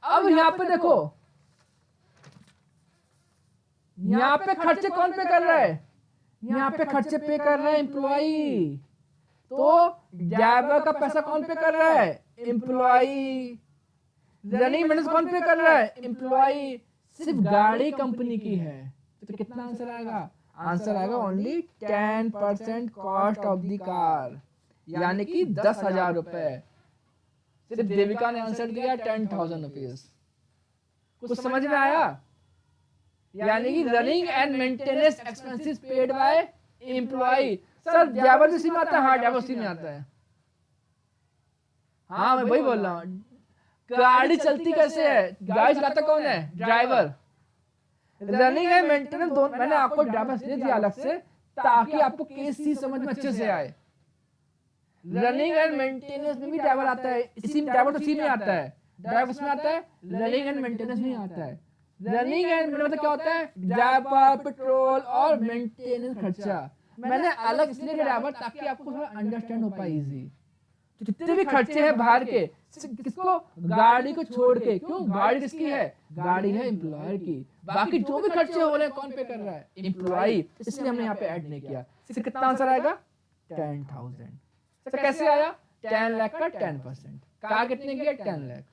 अब यहां पे देखो, यहां पे खर्चे कौन पे कर रहा है? यहां पे खर्चे पे कर रहा है एम्प्लॉई। तो ड्राइवर का पैसा कौन पे कर रहा है? एम्प्लॉई। रनिंग मेंटेनेंस कौन पे कर रहा है? एम्प्लॉई। सिर्फ गाड़ी कंपनी की है, तो कितना आंसर आएगा? आंसर आएगा only 10% cost of the car, यानी कि 10,000 रुपए। सिर्फ देविका ने आंसर दिया 10,000 रुपीज। कुछ समझ में आया? यानी कि running and maintenance expenses paid by employ. Sir driver उसी में आता है? हाँ, ड्राइवर उसी में आता है। हाँ, मैं वही बोल रहा हूँ। गाड़ी चलती कैसे है? गाड़ी चलाता कौन है? ड्राइवर। रनिंग एंड मेंटेनेंस दोनों मैंने आपको ड्राइवर दे दिया अलग से, ताकि आपको केस सी समझ में अच्छे से आए। रनिंग एंड मेंटेनेंस में भी ड्राइवर आता है, इसी ड्राइवर तो इसी में आता है। ड्राइवर उसमें आता है, रनिंग एंड मेंटेनेंस में आता है। रनिंग एंड मतलब क्या होता है? ड्राइवर, पेट्रोल और मेंटेनेंस खर्चा। मैंने अलग इसलिए ड्राइवर, ताकि आपको थोड़ा अंडरस्टैंड हो पाए इजी। जितने भी खर्चे हैं बाहर के, किसको? गाड़ी को छोड़ के। क्यों? गाड़ी किसकी है? गाड़ी है एम्प्लॉयर की। बाकी जो भी खर्चे हो रहे हैं कौन पे कर रहा है? एम्प्लॉई। इसलिए हमने यहाँ पे ऐड नहीं किया। इससे कितना आंसर आएगा? 10,000। तो कैसे आया? 10 लाख का 10%। कार कितने की है? 10 लाख।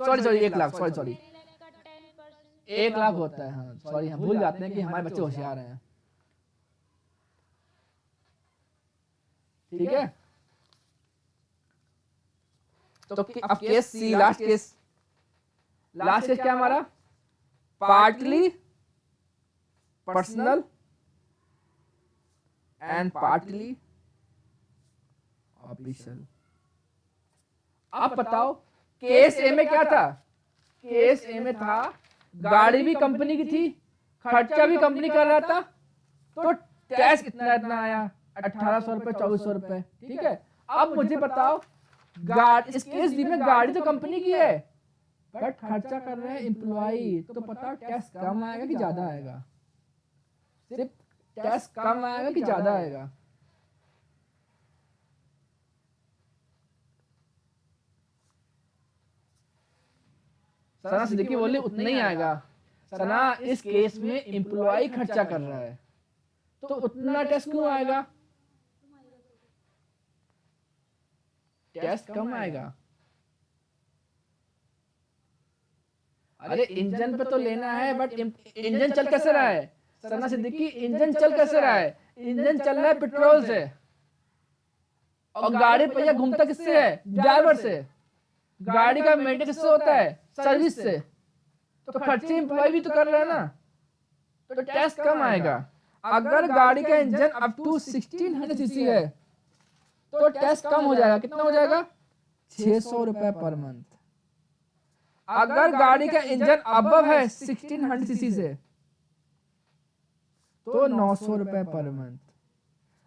सॉरी 1 लाख, सॉरी 1 लाख होता है। हाँ सॉरी, हम भूल जाते हैं कि हमारे बच्चे होशियार हैं। ठीक है, तो अब केस सी, लास्ट केस क्या हमारा? Partly personal and partly official. आप बताओ, केस ए में क्या था? केस ए में था, गाड़ी भी कंपनी की थी, खर्चा भी कंपनी कर रहा था, तो टैक्स कितना आया? 1,800 रुपए, 2,400 रुपए। ठीक है, अब मुझे बताओ, इस केस डी में गाड़ी तो कंपनी की है, बट खर्चा कर रहे हैं एम्प्लॉई, तो बताओ टैक्स कम आएगा कि ज्यादा आएगा? सिर्फ टैक्स कम आएगा कि ज्यादा आएगा? सना सिद्दीकी बोली उतना ही आएगा। सना, इस केस में एम्प्लॉय खर्चा कर रहा है, तो उतना टैक्स क्यों आएगा? टैक्स कम आएगा। अरे इंजन पे तो लेना है, बट इंजन चल कैसे रहा है? सना सिद्दीकी, इंजन चल कैसे रहा है? इंजन चल रहा है पेट्रोल से, और गाड़ी पहिया घूमता किससे है? ड्राइवर से। गाड़ी का मेंटेनेंस किससे होता है? सर्विस से। तो खर्चे एम्प्लॉय भी तो कर रहा है ना, तो टैक्स कम आएगा। अगर गाड़ी का इंजन अप टू 1600 सीसी है तो टैक्स कम हो जाएगा। कितना हो जाएगा? 600 रुपए पर मंथ। अगर गाड़ी का इंजन अबव है 1600 सीसी से तो 900 रुपए पर मंथ।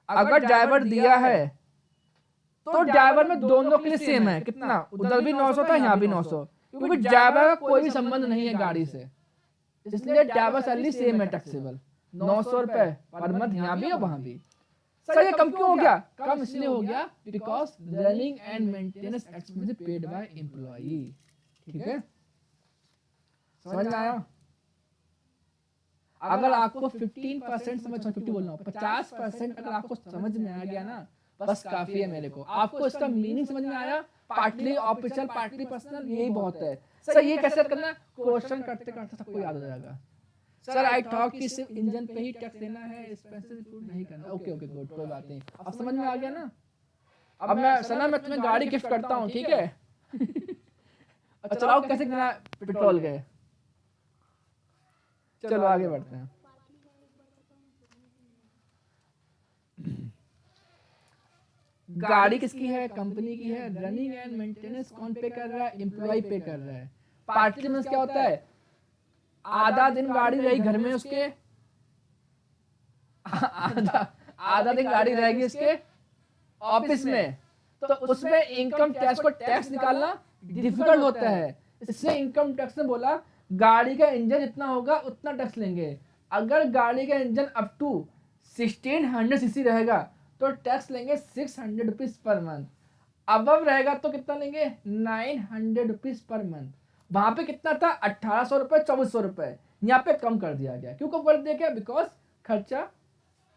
अगर ड्राइवर दिया है तो ड्राइवर में दोनों के लिए सेम है। कितना? उधर भी 900 था, यहाँ भी 900, क्योंकि ड्राइवर का कोई भी संबंध नहीं है गाड़ी से, इसलिए ड्राइवर सैलरी सेम है टैक्सेबल। 900 रुपए पर मंथ यहाँ भी और वहां भी। सर ये कम क्यों हो गया? कम इसलिए हो गया because running and maintenance expense paid by employee. ठीक है, समझ में आया? अगर आपको 15% समझ, 50 बोल रहा हूँ, 50% अगर आपको समझ में आ गया ना, बस काफी है मेरे को। आपको इसका मीनिंग समझ में आया? पार्टली ऑफिशियल पार्टली पर्सनल, यही बहुत है। सर ये कैसे करना है? क्वेश्चन करते करते सबको याद हो जाएगा। सर आई थॉट कि सिर्फ इंजन पे ही टैक्स देना है, एक्सपेंसेस इंक्लूड नहीं करना। ओके ओके गुड, कोई बात नहीं, अब समझ में आ गया ना। अब मैं सना मैं तुम्हें गाड़ी गिफ्ट करता हूँ, ठीक है? और चलाओ कैसे बिना पेट्रोल के। चलो आगे बढ़ते हैं। गाड़ी किसकी है? कंपनी की है। रनिंग एंड मेंटेनेंस कौन पे कर रहा है? एम्प्लॉय पे कर रहा है। पार्टली मींस क्या होता है? आधा दिन गाड़ी रही घर में उसके, आधा दिन गाड़ी रहेगी उसके ऑफिस में, तो उसमें इनकम टैक्स को टैक्स निकालना डिफिकल्ट होता है। इससे इनकम टैक्स ने बोला गाड़ी का इंजन जितना होगा उतना टैक्स लेंगे। अगर गाड़ी का इंजन अप टू 1600 सीसी रहेगा तो टैक्स लेंगे 600 रुपीज पर मंथ। अबव रहेगा तो कितना लेंगे? 900 रुपीज पर मंथ। वहां पे कितना था? 1800 रुपए, 2400 रुपए। यहाँ पे कम कर दिया गया। क्यों कम कर दिया गया? बिकॉज खर्चा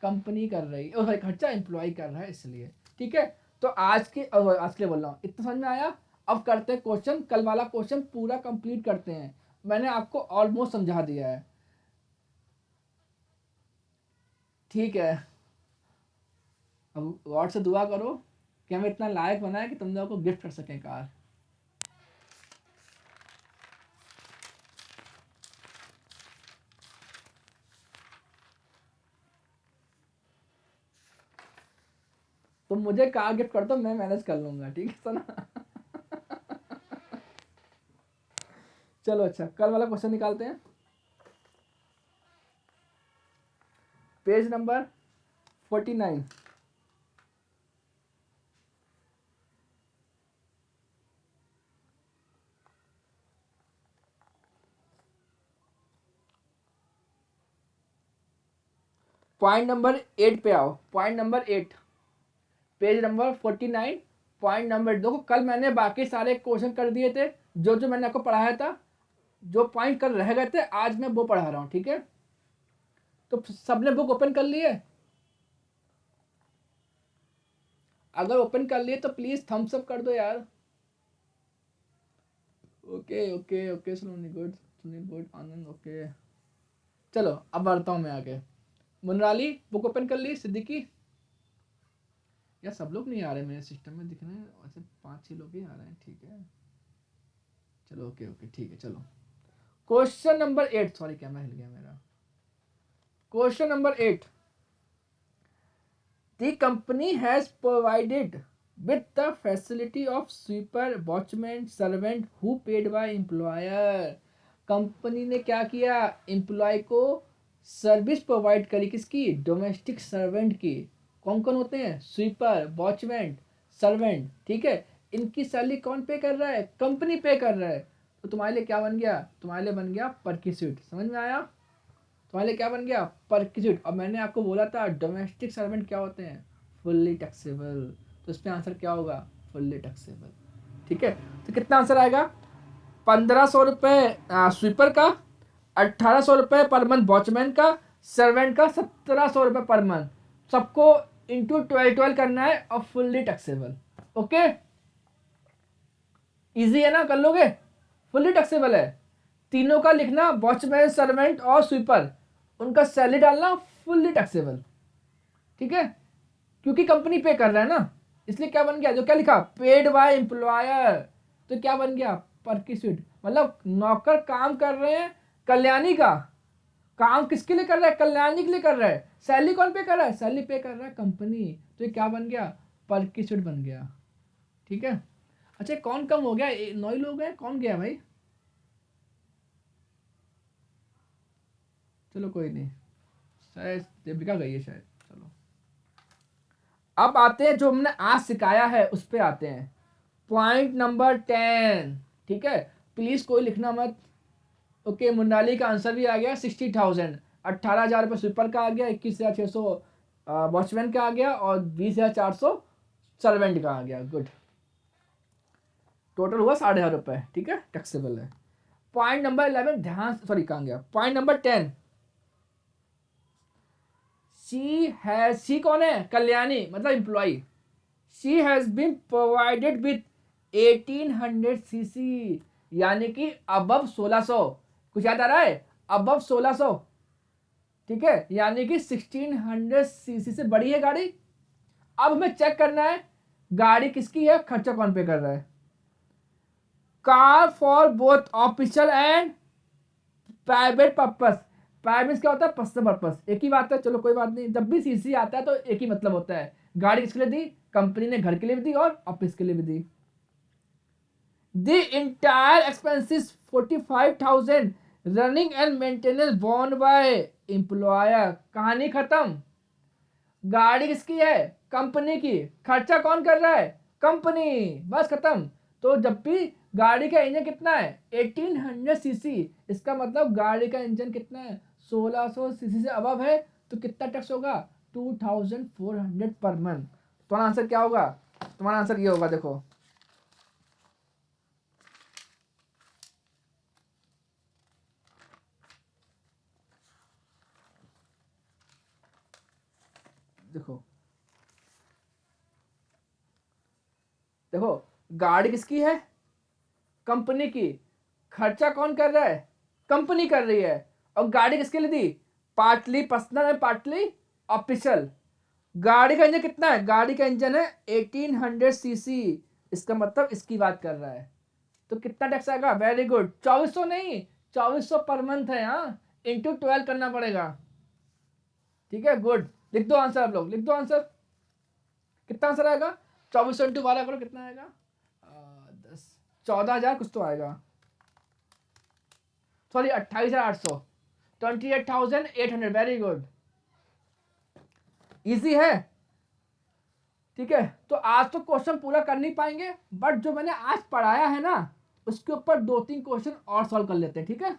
कंपनी कर रही है, खर्चा एम्प्लॉय कर रहा है, इसलिए। ठीक है, तो आज के लिए बोल रहा हूँ, इतना समझ में आया? अब करते हैं क्वेश्चन। कल वाला क्वेश्चन पूरा कंप्लीट करते हैं। मैंने आपको ऑलमोस्ट समझा दिया है, ठीक है? अब गॉड से दुआ करो कि हमें इतना लायक बनाए कि तुम लोगों को गिफ्ट कर सकें कार। तुम मुझे कार गिफ्ट कर दो, मैं मैनेज कर लूंगा, ठीक है सना? चलो अच्छा, कल वाला क्वेश्चन निकालते हैं। Page number 49। पॉइंट नंबर 8 पे आओ। Point number 8, page number 49, point number. देखो कल मैंने बाकी सारे क्वेश्चन कर दिए थे, जो जो मैंने आपको पढ़ाया था। जो पॉइंट कल रह गए थे आज मैं वो पढ़ा रहा हूँ, ठीक है? तो सबने बुक ओपन कर ली है? अगर ओपन कर लिए तो प्लीज थम्स अप कर दो यार। Okay okay okay, Sunil good, Sunil good, Anand okay. चलो अब बढ़ता हूँ मैं आगे। मुनराली बुक ओपन कर ली? सिद्दीकी? यार सब लोग नहीं आ रहे, मेरे सिस्टम में दिख रहे हैं वैसे 5-6 लोग ही आ रहे हैं, ठीक है? चलो ओके ओके ठीक है। चलो क्वेश्चन नंबर 8, सॉरी कैमरा हिल गया मेरा। Question number 8, the company has provided with the facility of sweeper, watchman, servant who paid by employer। Company ने क्या किया? एम्प्लॉय को सर्विस प्रोवाइड करी। किसकी? डोमेस्टिक सर्वेंट की। कौन कौन होते हैं? स्वीपर, वॉचमैन, सर्वेंट, ठीक है? इनकी सैलरी कौन पे कर रहा है? कंपनी पे कर रहा है। तो तुम्हारे लिए क्या बन गया? तुम्हारे लिए बन गया परक्यूसिट। समझ में आया? तुम्हारे लिए क्या बन गया? परक्यूसिट। और मैंने आपको बोला था डोमेस्टिक सर्वेंट क्या होते हैं? Fully taxable. तो इसमें आंसर क्या होगा? फुल्ली टैक्सेबल, ठीक है? तो कितना आंसर आएगा? 1500 रुपये स्वीपर का, 1800 रुपये पर मंथ वॉचमैन का, सर्वेंट का 1700 रुपये पर मंथ। सबको इंटू 12 करना है और फुल्ली टैक्सेबल। ओके, इजी है ना? कर लोगे? फुल्ली टैक्सेबल है। तीनों का लिखना, वॉचमैन, सर्वेंट और स्वीपर, उनका सैलरी डालना फुल्ली टैक्सेबल, ठीक है? क्योंकि कंपनी पे कर रहा है ना, इसलिए क्या बन गया? जो क्या लिखा? पेड बाय एम्प्लॉयर, तो क्या बन गया? परक्यूट, मतलब नौकर काम कर रहे हैं कल्याणी का, काम किसके लिए कर रहा है, कल्याणी के लिए कर रहा है। सैलरी कौन पे कर रहा है, सैलरी पे कर रहा है कंपनी, तो ये क्या बन गया, परक्यूट बन गया। ठीक है, अच्छा कौन कम हो गया, 9 ही लोग हैं, कौन गया भाई, चलो कोई नहीं, शायद देविका गई है शायद। चलो अब आते हैं जो हमने आज सिखाया है उस पे आते हैं, पॉइंट नंबर 10। ठीक है, प्लीज कोई लिखना मत। ओके, मुंडाली का आंसर भी आ गया 60,000, 18,000 रुपये स्वीपर का आ गया, 21,600 वॉचमैन का आ गया, और 20,400 सर्वेंट का आ गया। गुड, टोटल हुआ 8,500 रुपये। ठीक है, टैक्सेबल है। पॉइंट नंबर 11 ध्यान, सॉरी कहाँ गया, पॉइंट नंबर 10, शी कौन है, कल्याणी मतलब employ. She has been provided with 1800 CC, यानी कि अबव 1600, कुछ याद आ रहा है, अबव 1600। ठीक है, यानी कि 1600 सीसी से बड़ी है गाड़ी। अब हमें चेक करना है गाड़ी किसकी है, खर्चा कौन पे कर रहा है। Car for both official and private purpose. Private क्या होता है, पर्सनल पर्पस, एक ही बात है। चलो कोई बात नहीं, जब भी सीसी आता है तो एक ही मतलब होता है। गाड़ी किसके लिए दी, कंपनी ने घर के लिए भी दी और ऑफिस के लिए भी दी। The entire expenses 45,000 running and maintenance borne by employer. कहानी खत्म। गाड़ी किसकी है, कंपनी की, खर्चा कौन कर रहा है, कंपनी, बस खत्म। तो जब भी गाड़ी का इंजन कितना है, 1800 सीसी, इसका मतलब गाड़ी का इंजन कितना है, 1600 सीसी से अबव है, तो कितना टैक्स होगा, 2400 पर मंथ। तुम्हारा आंसर क्या होगा, तुम्हारा आंसर ये होगा, देखो देखो देखो, गाड़ी किसकी है, कंपनी की, खर्चा कौन कर रहा है, कंपनी कर रही है, और गाड़ी किसके लिए दी, पार्टली पर्सनल है पार्टली ऑफिशियल। गाड़ी का इंजन कितना है, गाड़ी का इंजन है 1800 सीसी, इसका मतलब इसकी बात कर रहा है। तो कितना टैक्स आएगा, वेरी गुड, 2400 नहीं, 2400 पर मंथ है, हाँ, इंटू 12 करना पड़ेगा। ठीक है, गुड, लिख दो आंसर, आप लोग लिख दो आंसर, कितना आंसर आएगा, 2400 इंटू 12 करो, कितना आएगा, 14,000 कुछ तो आएगा, सॉरी 28,800, 28,800, वेरी गुड, इजी है। ठीक है, तो आज तो क्वेश्चन पूरा कर नहीं पाएंगे, बट जो मैंने आज पढ़ाया है ना, उसके ऊपर 2-3 क्वेश्चन और सॉल्व कर लेते हैं। ठीक है,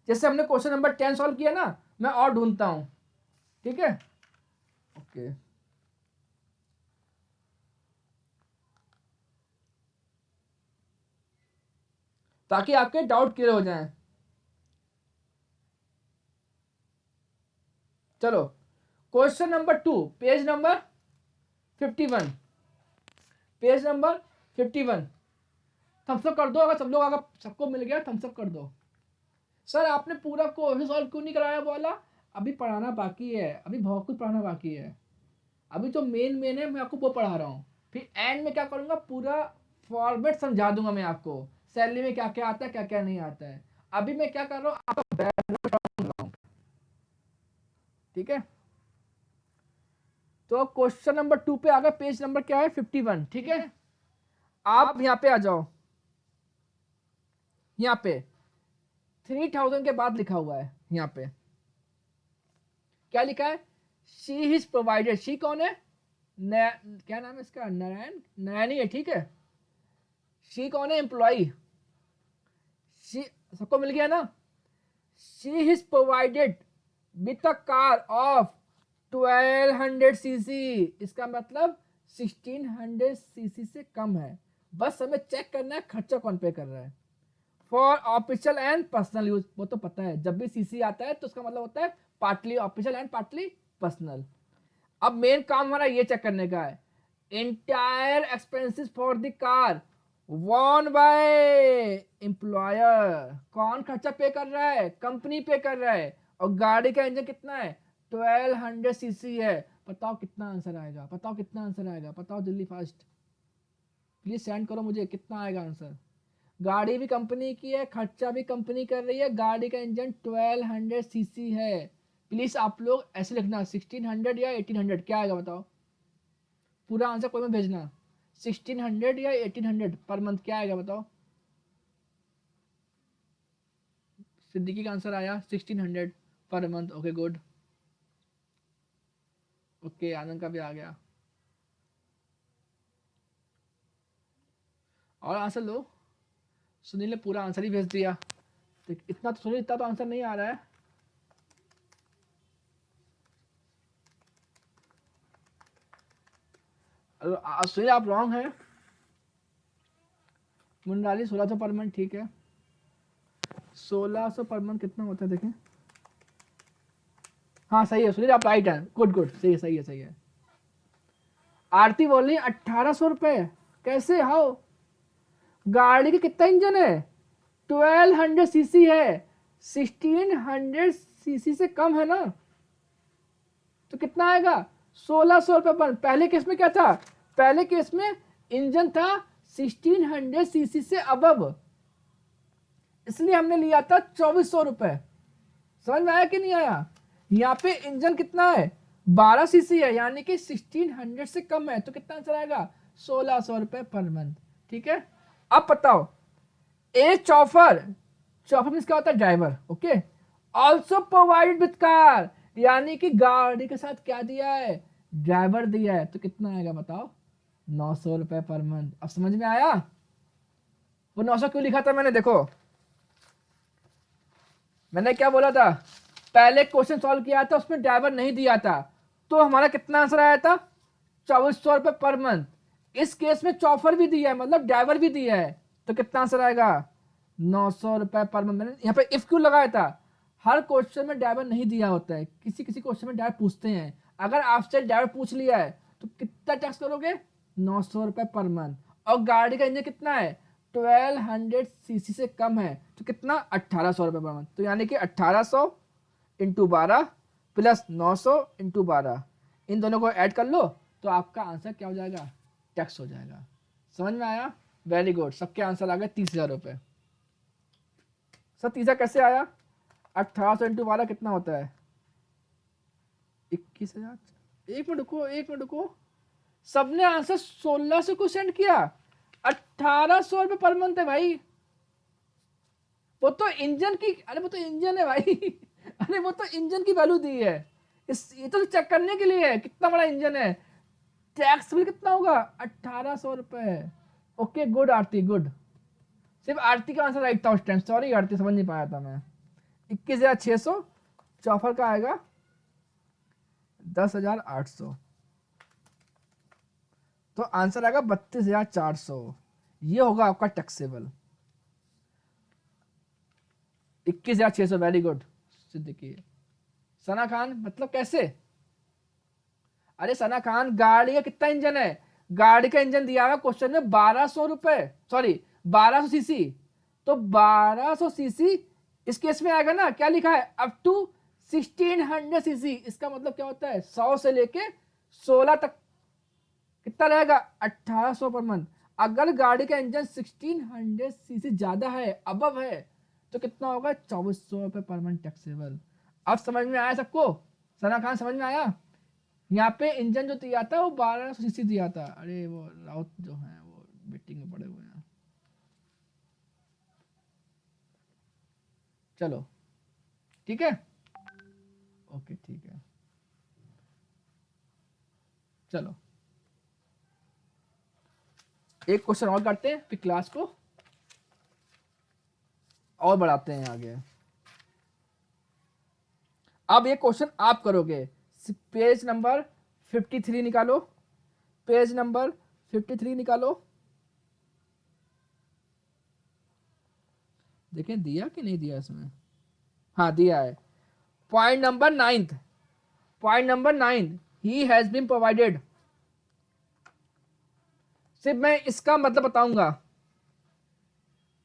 जैसे हमने क्वेश्चन नंबर 10 सॉल्व किया ना, मैं और ढूंढता हूं। ठीक है, ओके, ताकि आपके डाउट क्लियर हो जाएं। चलो, question number 2, page number 51, page number 51, Thums Up कर दो, अगर सब लोग, अगर सबको मिल गया थम्सअप कर दो। सर आपने पूरा क्वेश्चन सॉल्व क्यों नहीं कराया, बोला अभी पढ़ाना बाकी है, अभी बहुत कुछ पढ़ाना बाकी है, अभी जो मेन है मैं आपको वो पढ़ा रहा हूँ, फिर एंड में क्या करूँगा, पूरा फॉर्मेट समझा दूंगा मैं आपको, सैलरी में क्या क्या आता है क्या क्या नहीं आता है। अभी मैं क्या कर रहा हूँ, आपका बैकग्राउंड समझा रहा हूँ। ठीक है, तो क्वेश्चन नंबर 2 पे आ गया, पेज नंबर क्या है, 51। ठीक है, आप यहाँ पे आ जाओ, यहाँ पे 3,000 के बाद लिखा हुआ है, यहाँ पे क्या लिखा है, शी इज प्रोवाइडेड, शी कौन है, क्या नाम है इसका, नारायण, नारायणी है। ठीक है, शी कौन है, एम्प्लॉय, शी, सबको मिल गया ना, she is provided with a car of 1200 CC, इसका मतलब 1600 सीसी से कम है। बस हमें चेक करना है खर्चा कौन पे कर रहा है, for official and personal use, वो तो पता है, जब भी सीसी आता है तो उसका मतलब होता है partly official and partly personal. अब मेन काम हमारा ये चेक करने का है, entire expenses for the car won by employer, कौन खर्चा पे कर रहा है, कंपनी पे कर रहा है, और गाड़ी का इंजन कितना है, 1200 सीसी है। बताओ कितना आंसर आएगा, बताओ कितना आंसर आएगा, बताओ जल्दी फास्ट, प्लीज सेंड करो मुझे, कितना आएगा आंसर। गाड़ी भी कंपनी की है, खर्चा भी कंपनी कर रही है, गाड़ी का इंजन 1200 सीसी है। प्लीज आप लोग ऐसे लिखना 1600 या 1800, क्या आएगा बताओ, पूरा आंसर कोई में भेजना। 1600 या 1800 पर मंथ, क्या आएगा बताओ। सिद्दीकी का आंसर आया 1600 per month. Okay good. Okay Anand का भी आ गया। और आंसर लो। सुनील ने पूरा आंसर ही भेज दिया। तो इतना तो सुनील, इतना तो आंसर नहीं आ रहा है। सुनील आप रॉन्ग है। मुंडाली 1600 पर मंथ, ठीक है। 1600 पर मंथ कितना होता है देखें। हाँ सही है सुनील, आप राइट है, गुड गुड, सही है सही है सही है। आरती बोल रही 1800 रुपए, कैसे, हाउ। गाड़ी का कितना इंजन है, 1200 सीसी है, 1600 सीसी से कम है ना, तो कितना आएगा 1600 रुपए पर। पहले केस में क्या था, पहले केस में इंजन था 1600 सीसी से अबव, इसलिए हमने लिया था 2400 रुपए। समझ में आया कि नहीं आया। यहाँ पे इंजन कितना है 12 सीसी है, यानी कि 1600 से कम है, तो कितना आंसर आएगा 1600 रुपए पर मंथ। ठीक है। अब बताओ, ए चौफर, चौफर मीन्स क्या होता है, driver. Okay, also provided with car, यानी कि गाड़ी के साथ क्या दिया है, ड्राइवर दिया है, तो कितना आएगा बताओ 900 रुपए पर मंथ। अब समझ में आया। वो 900 क्यों लिखा था मैंने, देखो मैंने क्या बोला था, पहले क्वेश्चन सॉल्व किया था उसमें ड्राइवर नहीं दिया था, तो हमारा कितना आंसर आया था 2400 रुपए पर मंथ। इस केस में चौफर भी दिया है, मतलब ड्राइवर भी दिया है, तो कितना आंसर आएगा 900 रुपए पर मंथ। मैंने यहाँ पे इफ क्यों लगाया था, हर क्वेश्चन में ड्राइवर नहीं दिया होता है, किसी किसी क्वेश्चन में ड्राइवर पूछते हैं। अगर आपसे ड्राइवर पूछ लिया है तो कितना टैक्स करोगे 900 रुपए पर मंथ। और गाड़ी का इंजन कितना है 1200 सीसी से कम है, तो कितना 1800 रुपए पर मंथ। तो यानी कि 1800 इंटू 12 प्लस 900 इंटू 12, इन दोनों को ऐड कर लो तो आपका आंसर क्या हो जाएगा, टैक्स हो जाएगा। समझ में आया, वेरी गुड। सबके आंसर आ गए 30,000 रुपए। सर 30,000 कैसे आया, 1800 इंटू 12 कितना होता है 21,000। एक मिनट रुको, एक मिनट रुको, सबने आंसर 1600 को सेंड किया, 1800 रुपए पर मंथ है भाई। वो तो इंजन की, अरे वो तो इंजन है भाई अरे वो तो इंजन की वैल्यू दी है, ये तो चेक करने के लिए है कितना बड़ा इंजन है। टैक्स बिल कितना होगा 1800 रुपए। ओके गुड आरती, गुड। सिर्फ आरती का आंसर राइट था उस टाइम, सॉरी आरती, समझ नहीं पाया था मैं। 21,600, चौफर का आएगा 10,800, तो आंसर आएगा 32,400। ये होगा आपका taxable 21,600। Very good Siddiqui. Sana Khan मतलब कैसे, अरे सना खान गाड़ी का कितना इंजन है, गाड़ी का इंजन दिया हुआ क्वेश्चन में 1200 रुपए, सॉरी 1200 सीसी, तो 1200 सीसी इस केस में आएगा ना, क्या लिखा है अप टू 1600 सीसी। इसका मतलब क्या होता है 100 से लेके 16 तक कितना रहेगा 1800 पर मंथ। अगर गाड़ी का इंजन 1600 सीसी ज्यादा है, अबव है, तो कितना होगा 2400 रुपए पर मंथ टैक्सेबल। अब समझ में आया सबको, सना खान समझ में आया। यहाँ पे इंजन जो दिया था वो 1200 सीसी दिया था। अरे वो राउत जो है वो मीटिंग में पड़े हुए हैं। चलो ठीक है, ओके ठीक है, चलो एक क्वेश्चन और करते हैं, फिर क्लास को और बढ़ाते हैं आगे। अब ये क्वेश्चन आप करोगे, पेज नंबर 53 निकालो, पेज नंबर 53 निकालो। देखें दिया कि नहीं दिया इसमें, हाँ दिया है। Point number 9, point number 9, he has been provided. सिर्फ मैं इसका मतलब बताऊंगा।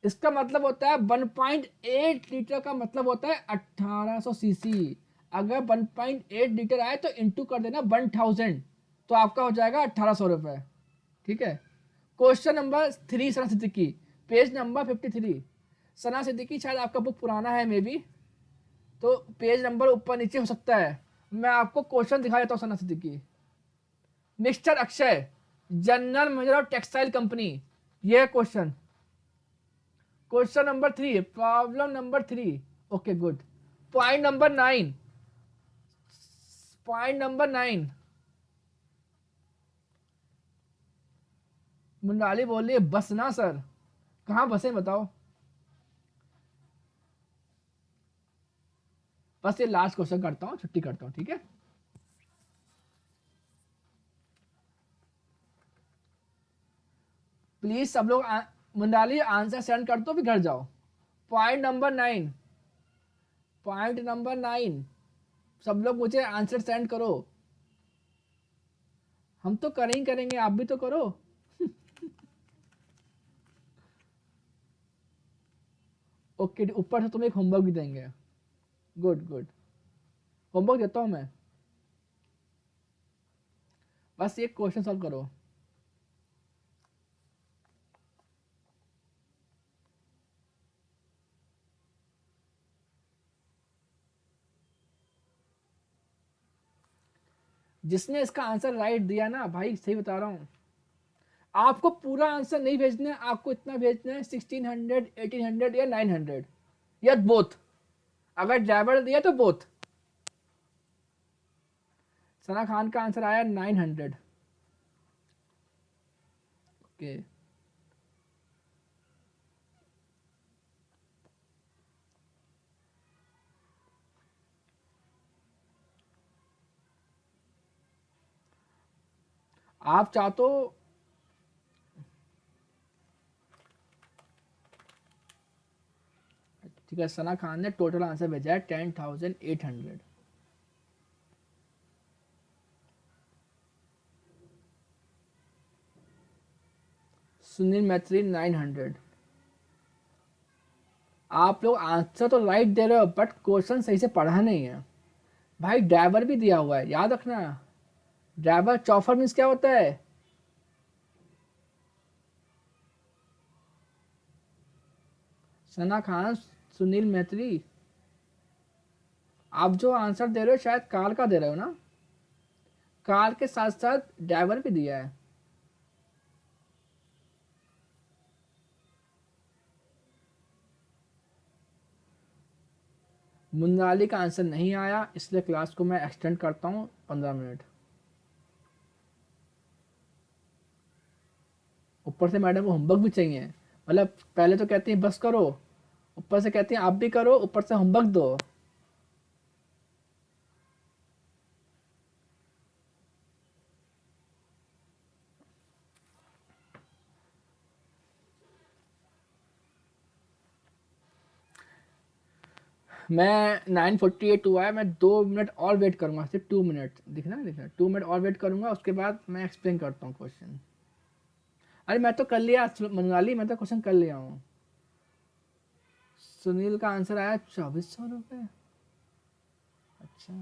इसका मतलब होता है 1.8 लीटर का मतलब होता है 1800 सीसी। अगर 1.8 लीटर आए तो इंटू कर देना 1000, तो आपका हो जाएगा 1800 रुपए। ठीक है। क्वेश्चन नंबर 3 सरस्वती की, पेज नंबर 53। सना सिद्दीकी, शायद आपका बुक पुराना है मे बी, तो पेज नंबर ऊपर नीचे हो सकता है। मैं आपको क्वेश्चन दिखा देता हूँ Sana Siddiqui. Mister Akshay, general manager of textile company, ये question. Question number 3, problem number 3। Okay good. Point number 9, point number 9। Mundali बोल रही है बस ना सर, कहाँ बसे बताओ। बस ये लास्ट क्वेश्चन करता हूँ, छुट्टी करता हूँ, ठीक है। प्लीज सब लोग मुंडाली आंसर सेंड कर दो, फिर घर जाओ। पॉइंट नंबर 9, पॉइंट नंबर 9, सब लोग मुझे आंसर सेंड करो। हम तो करें ही करेंगे, आप भी तो करो। ओके, ऊपर से तुम्हें एक होमवर्क भी देंगे। गुड गुड, होमवर्क देता हूँ मैं, बस एक क्वेश्चन सॉल्व करो। जिसने इसका आंसर राइट दिया ना भाई, सही बता रहा हूँ, आपको पूरा आंसर नहीं भेजना है, आपको इतना भेजना है 1600, 1800 या 900 या बोथ। अगर ड्राइवर दिया तो बोथ। सना खान का आंसर आया 900। ओके, आप चाहो तो ठीक है। सना खान ने टोटल आंसर भेजा है 10,800। सुनील मैत्री 900। आप लोग आंसर तो राइट दे रहे हो, बट क्वेश्चन सही से पढ़ा नहीं है भाई। ड्राइवर भी दिया हुआ है, याद रखना। ड्राइवर चौफर मीन्स क्या होता है? सना खान, सुनील मैत्री, आप जो आंसर दे रहे हो शायद कार का दे रहे हो ना। कार के साथ साथ ड्राइवर भी दिया है। मुंदाली का आंसर नहीं आया, इसलिए क्लास को मैं एक्सटेंड करता हूँ 15 मिनट। ऊपर से मैडम को होमवर्क भी चाहिए, मतलब पहले तो कहती हैं बस करो, ऊपर से कहती हैं आप भी करो, ऊपर से होमवर्क दो। मैं 9:48 हुआ है, मैं 2 मिनट और वेट करूंगा, सिर्फ 2 मिनट, दिखना दिखना, 2 मिनट और वेट करूंगा, उसके बाद मैं एक्सप्लेन करता हूँ क्वेश्चन। अरे मैं तो कर लिया मंगाली, मैं तो क्वेश्चन कर लिया हूँ। सुनील का आंसर आया 2400 रुपये। अच्छा,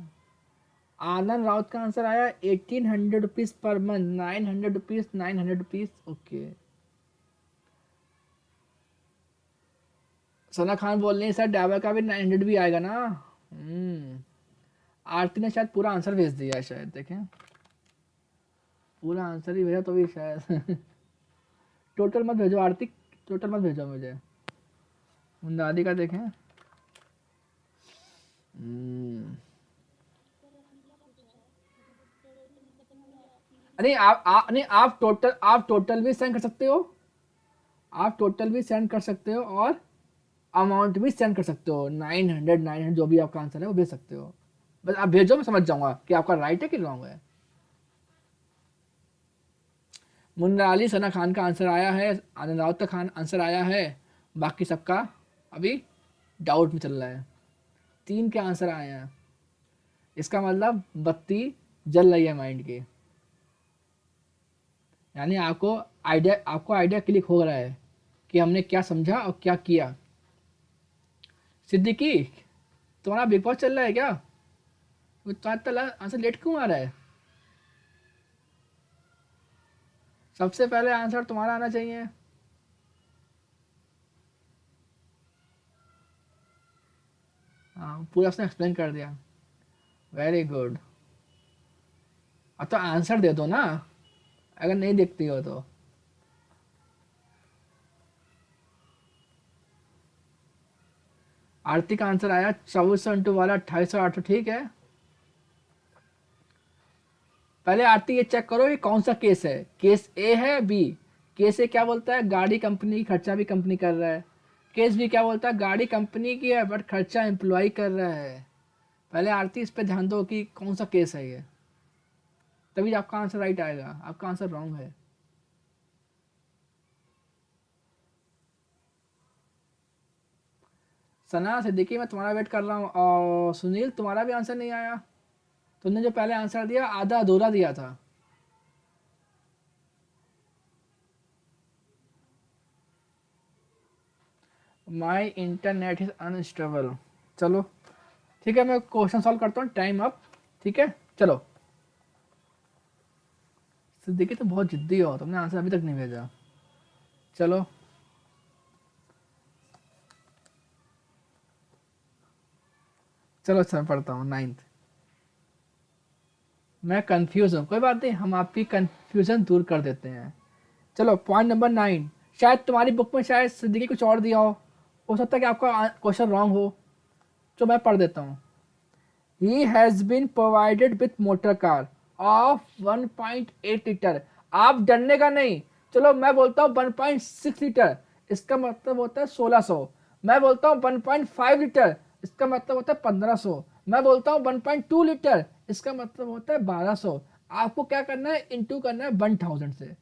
आनंद राउत का आंसर आया 1800 rupees per month, 900 rupees, 900 rupees. Okay, Sana Khan बोल रही है सर ड्राइवर का भी 900 भी आएगा ना। आरती ने शायद पूरा आंसर भेज दिया है, शायद देखें, पूरा आंसर ही भेजा तो भी शायद। टोटल मत भेजो आरती, टोटल मत भेजो मुझे। दादी का देखें। नहीं नहीं, आप टोटल भी सेंड कर सकते हो, आप टोटल भी सेंड कर सकते हो और अमाउंट भी सेंड कर सकते हो। 900, 900 जो भी आपका आंसर है वो भेज सकते हो। बस आप भेजो, मैं समझ जाऊंगा कि आपका राइट है कि रॉन्ग है। मुन्ना अली, सना खान का आंसर आया है, आनंद राउत का खान आंसर आया है, बाकी सबका अभी डाउट में चल रहा है। 3 के आंसर आए हैं, इसका मतलब बत्ती जल रही है माइंड की, यानी आपको आइडिया क्लिक हो रहा है कि हमने क्या समझा और क्या किया। सिद्दीकी, तुम्हारा बिग बॉस चल रहा है क्या? तुम्हारा आंसर लेट क्यों आ रहा है? सबसे पहले आंसर तुम्हारा आना चाहिए। हाँ पूरा उसने एक्सप्लेन कर दिया, वेरी गुड। अब तो आंसर दे दो ना, अगर नहीं देखती हो तो। आरती का आंसर आया 2400 इंटू वाला 2808, ठीक है। पहले आरती ये चेक करो ये कौन सा केस है, केस ए है बी। केस ए क्या बोलता है, गाड़ी कंपनी, खर्चा भी कंपनी कर रहा है। केस बी क्या बोलता है, गाड़ी कंपनी की है बट खर्चा एम्प्लॉय कर रहा है। पहले आरती इस पे ध्यान दो कि कौन सा केस है ये, तभी आपका आंसर राइट आएगा, आपका आंसर रॉन्ग है। सना सिद्दीकी मैं तुम्हारा वेट कर रहा हूँ, और सुनील तुम्हारा भी आंसर नहीं आया। तुमने जो पहले आंसर दिया आधा अधूरा दिया था। My internet is unstable. चलो ठीक है, मैं क्वेश्चन सॉल्व करता हूँ, टाइम अप। ठीक है चलो। सिद्दीकी तो बहुत जिद्दी हो, तुमने आंसर अभी तक नहीं भेजा। चलो चलो सर पढ़ता हूँ, 9th। मैं कंफ्यूज हूँ, कोई बात नहीं, हम आपकी कंफ्यूजन दूर कर देते हैं। चलो पॉइंट नंबर 9, शायद तुम्हारी बुक में शायद सिद्दीकी कुछ और दिया हो सकता है कि आपका क्वेश्चन रॉन्ग हो, तो मैं पढ़ देता हूँ। He has been provided with motor car of 1.8 litre. आप डरने का नहीं, चलो मैं बोलता हूँ 1.6 लीटर, इसका मतलब होता है 1600। मैं बोलता हूँ 1.5 लीटर, इसका मतलब होता है 1500। मैं बोलता हूँ 1.2 लीटर, इसका मतलब होता है 1200। आपको क्या करना है, इंटू करना है 1000 से।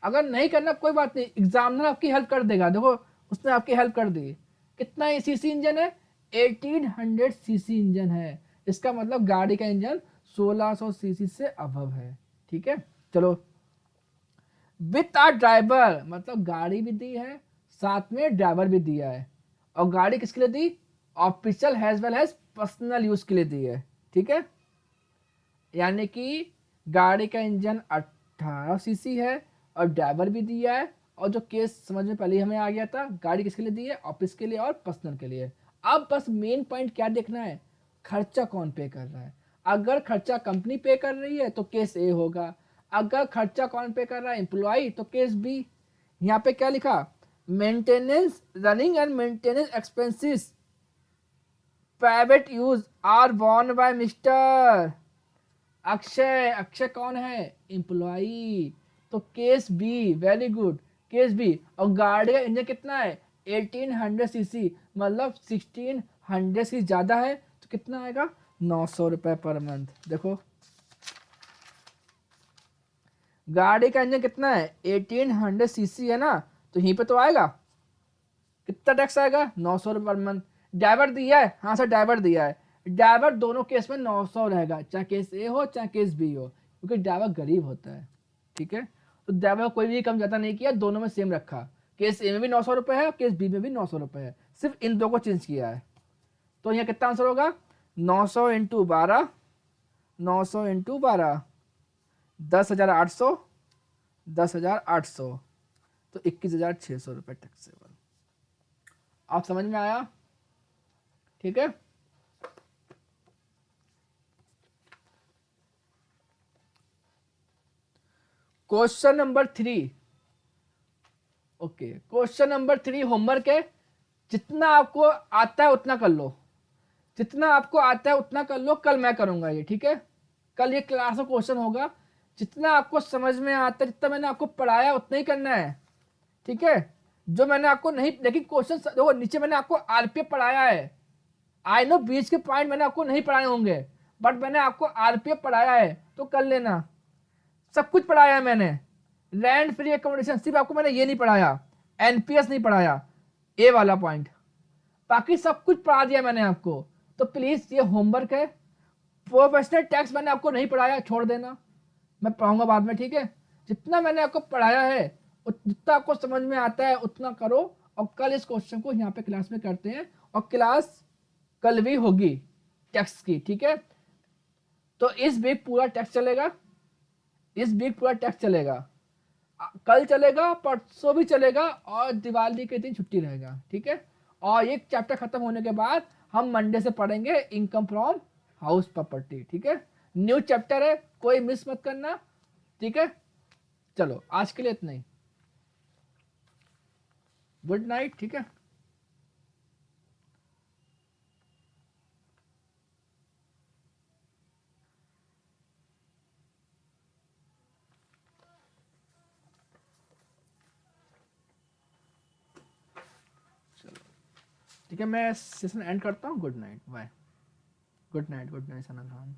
अगर नहीं करना कोई बात नहीं, एग्जामिनर आपकी हेल्प कर देगा। देखो उसने आपकी हेल्प कर दी। कितना सीसी इंजन है, 1800 सीसी इंजन है, इसका मतलब गाड़ी का इंजन 1600 सीसी से अबव है। ठीक है चलो। विथ आ ड्राइवर, मतलब गाड़ी भी दी है, साथ में ड्राइवर भी दिया है। और गाड़ी किसके लिए दी, official as well as personal use के लिए दी है। ठीक है, यानी कि गाड़ी का इंजन 18 सीसी है और ड्राइवर भी दिया है। और जो केस समझ में पहले ही हमें आ गया था, गाड़ी किसके लिए दी है, ऑफिस के लिए और पर्सनल के लिए। अब बस मेन पॉइंट क्या देखना है, खर्चा कौन पे कर रहा है। अगर खर्चा कंपनी पे कर रही है तो केस ए होगा, अगर खर्चा कौन पे कर रहा है, एम्प्लॉय, तो केस बी। यहाँ पे क्या लिखा, maintenance, running and maintenance expenses private use are borne by mister Akshay. Akshay कौन है, एम्प्लॉई, तो case B, very good, case B. और गाड़ी का इंजन कितना है, 1800 सीसी, मतलब 1600 से ज़्यादा है, तो कितना आएगा, 900 रुपये पर मंथ। देखो गाड़ी का इंजन कितना है, 1800 सीसी है ना, तो यहीं पे तो आएगा, कितना टैक्स आएगा, 900 रुपये पर मंथ। ड्राइवर दिया है, हाँ सर ड्राइवर दिया है, ड्राइवर दोनों केस में 900 रहेगा, चाहे केस ए हो चाहे केस बी हो, क्योंकि ड्राइवर गरीब होता है। ठीक है, तो ड्राइवर कोई भी कम ज़्यादा नहीं किया, दोनों में सेम रखा। केस ए में भी 900 रुपये है, केस बी में भी 900 रुपये है, सिर्फ इन दो को चेंज किया है। तो यहाँ कितना आंसर होगा, 900 इंटू 12, 900 इंटू 12, 10,800, 10,800, तो 21,600 रुपये टैक्सेबल। आप समझ में आया, ठीक है। Question number 3, okay question number 3 homework है। जितना आपको आता है उतना कर लो, जितना आपको आता है उतना कर लो, कल मैं करूंगा ये, ठीक है। कल ये क्लास का क्वेश्चन होगा, जितना आपको समझ में आता है, जितना मैंने आपको पढ़ाया उतना ही करना है, ठीक है। जो मैंने आपको नहीं, लेकिन क्वेश्चन देखो नीचे मैंने आपको आरपीएफ पढ़ाया है, आई नो बीच के पॉइंट मैंने आपको नहीं पढ़ाए होंगे, बट मैंने आपको आरपीएफ पढ़ाया है, तो कर लेना। सब कुछ पढ़ाया है मैंने, लैंड फ्री एकोमोडेशन, सिर्फ आपको मैंने ये नहीं पढ़ाया, एनपीएस नहीं पढ़ाया, ए वाला पॉइंट, बाकी सब कुछ पढ़ा दिया मैंने आपको। तो प्लीज ये होमवर्क है। प्रोफेशनल टैक्स मैंने आपको नहीं पढ़ाया, छोड़ देना, मैं पढ़ाऊंगा बाद में, ठीक है। जितना मैंने आपको पढ़ाया है, जितना आपको समझ में आता है उतना करो, और कल इस क्वेश्चन को यहाँ पे क्लास में करते हैं, और क्लास कल भी होगी टैक्स की, ठीक है। तो इस वीक पूरा टैक्स चलेगा, इस वीक पूरा टैक्स चलेगा, कल चलेगा, परसों भी चलेगा, और दिवाली के दिन छुट्टी रहेगा, ठीक है। और एक चैप्टर खत्म होने के बाद हम मंडे से पढ़ेंगे इनकम फ्रॉम हाउस प्रॉपर्टी, ठीक है। न्यू चैप्टर है, कोई मिस मत करना, ठीक है। चलो आज के लिए इतना ही, गुड नाइट, ठीक है। ठीक है, मैं सेशन एंड करता हूँ। Good night, bye. Good night Sana Khan.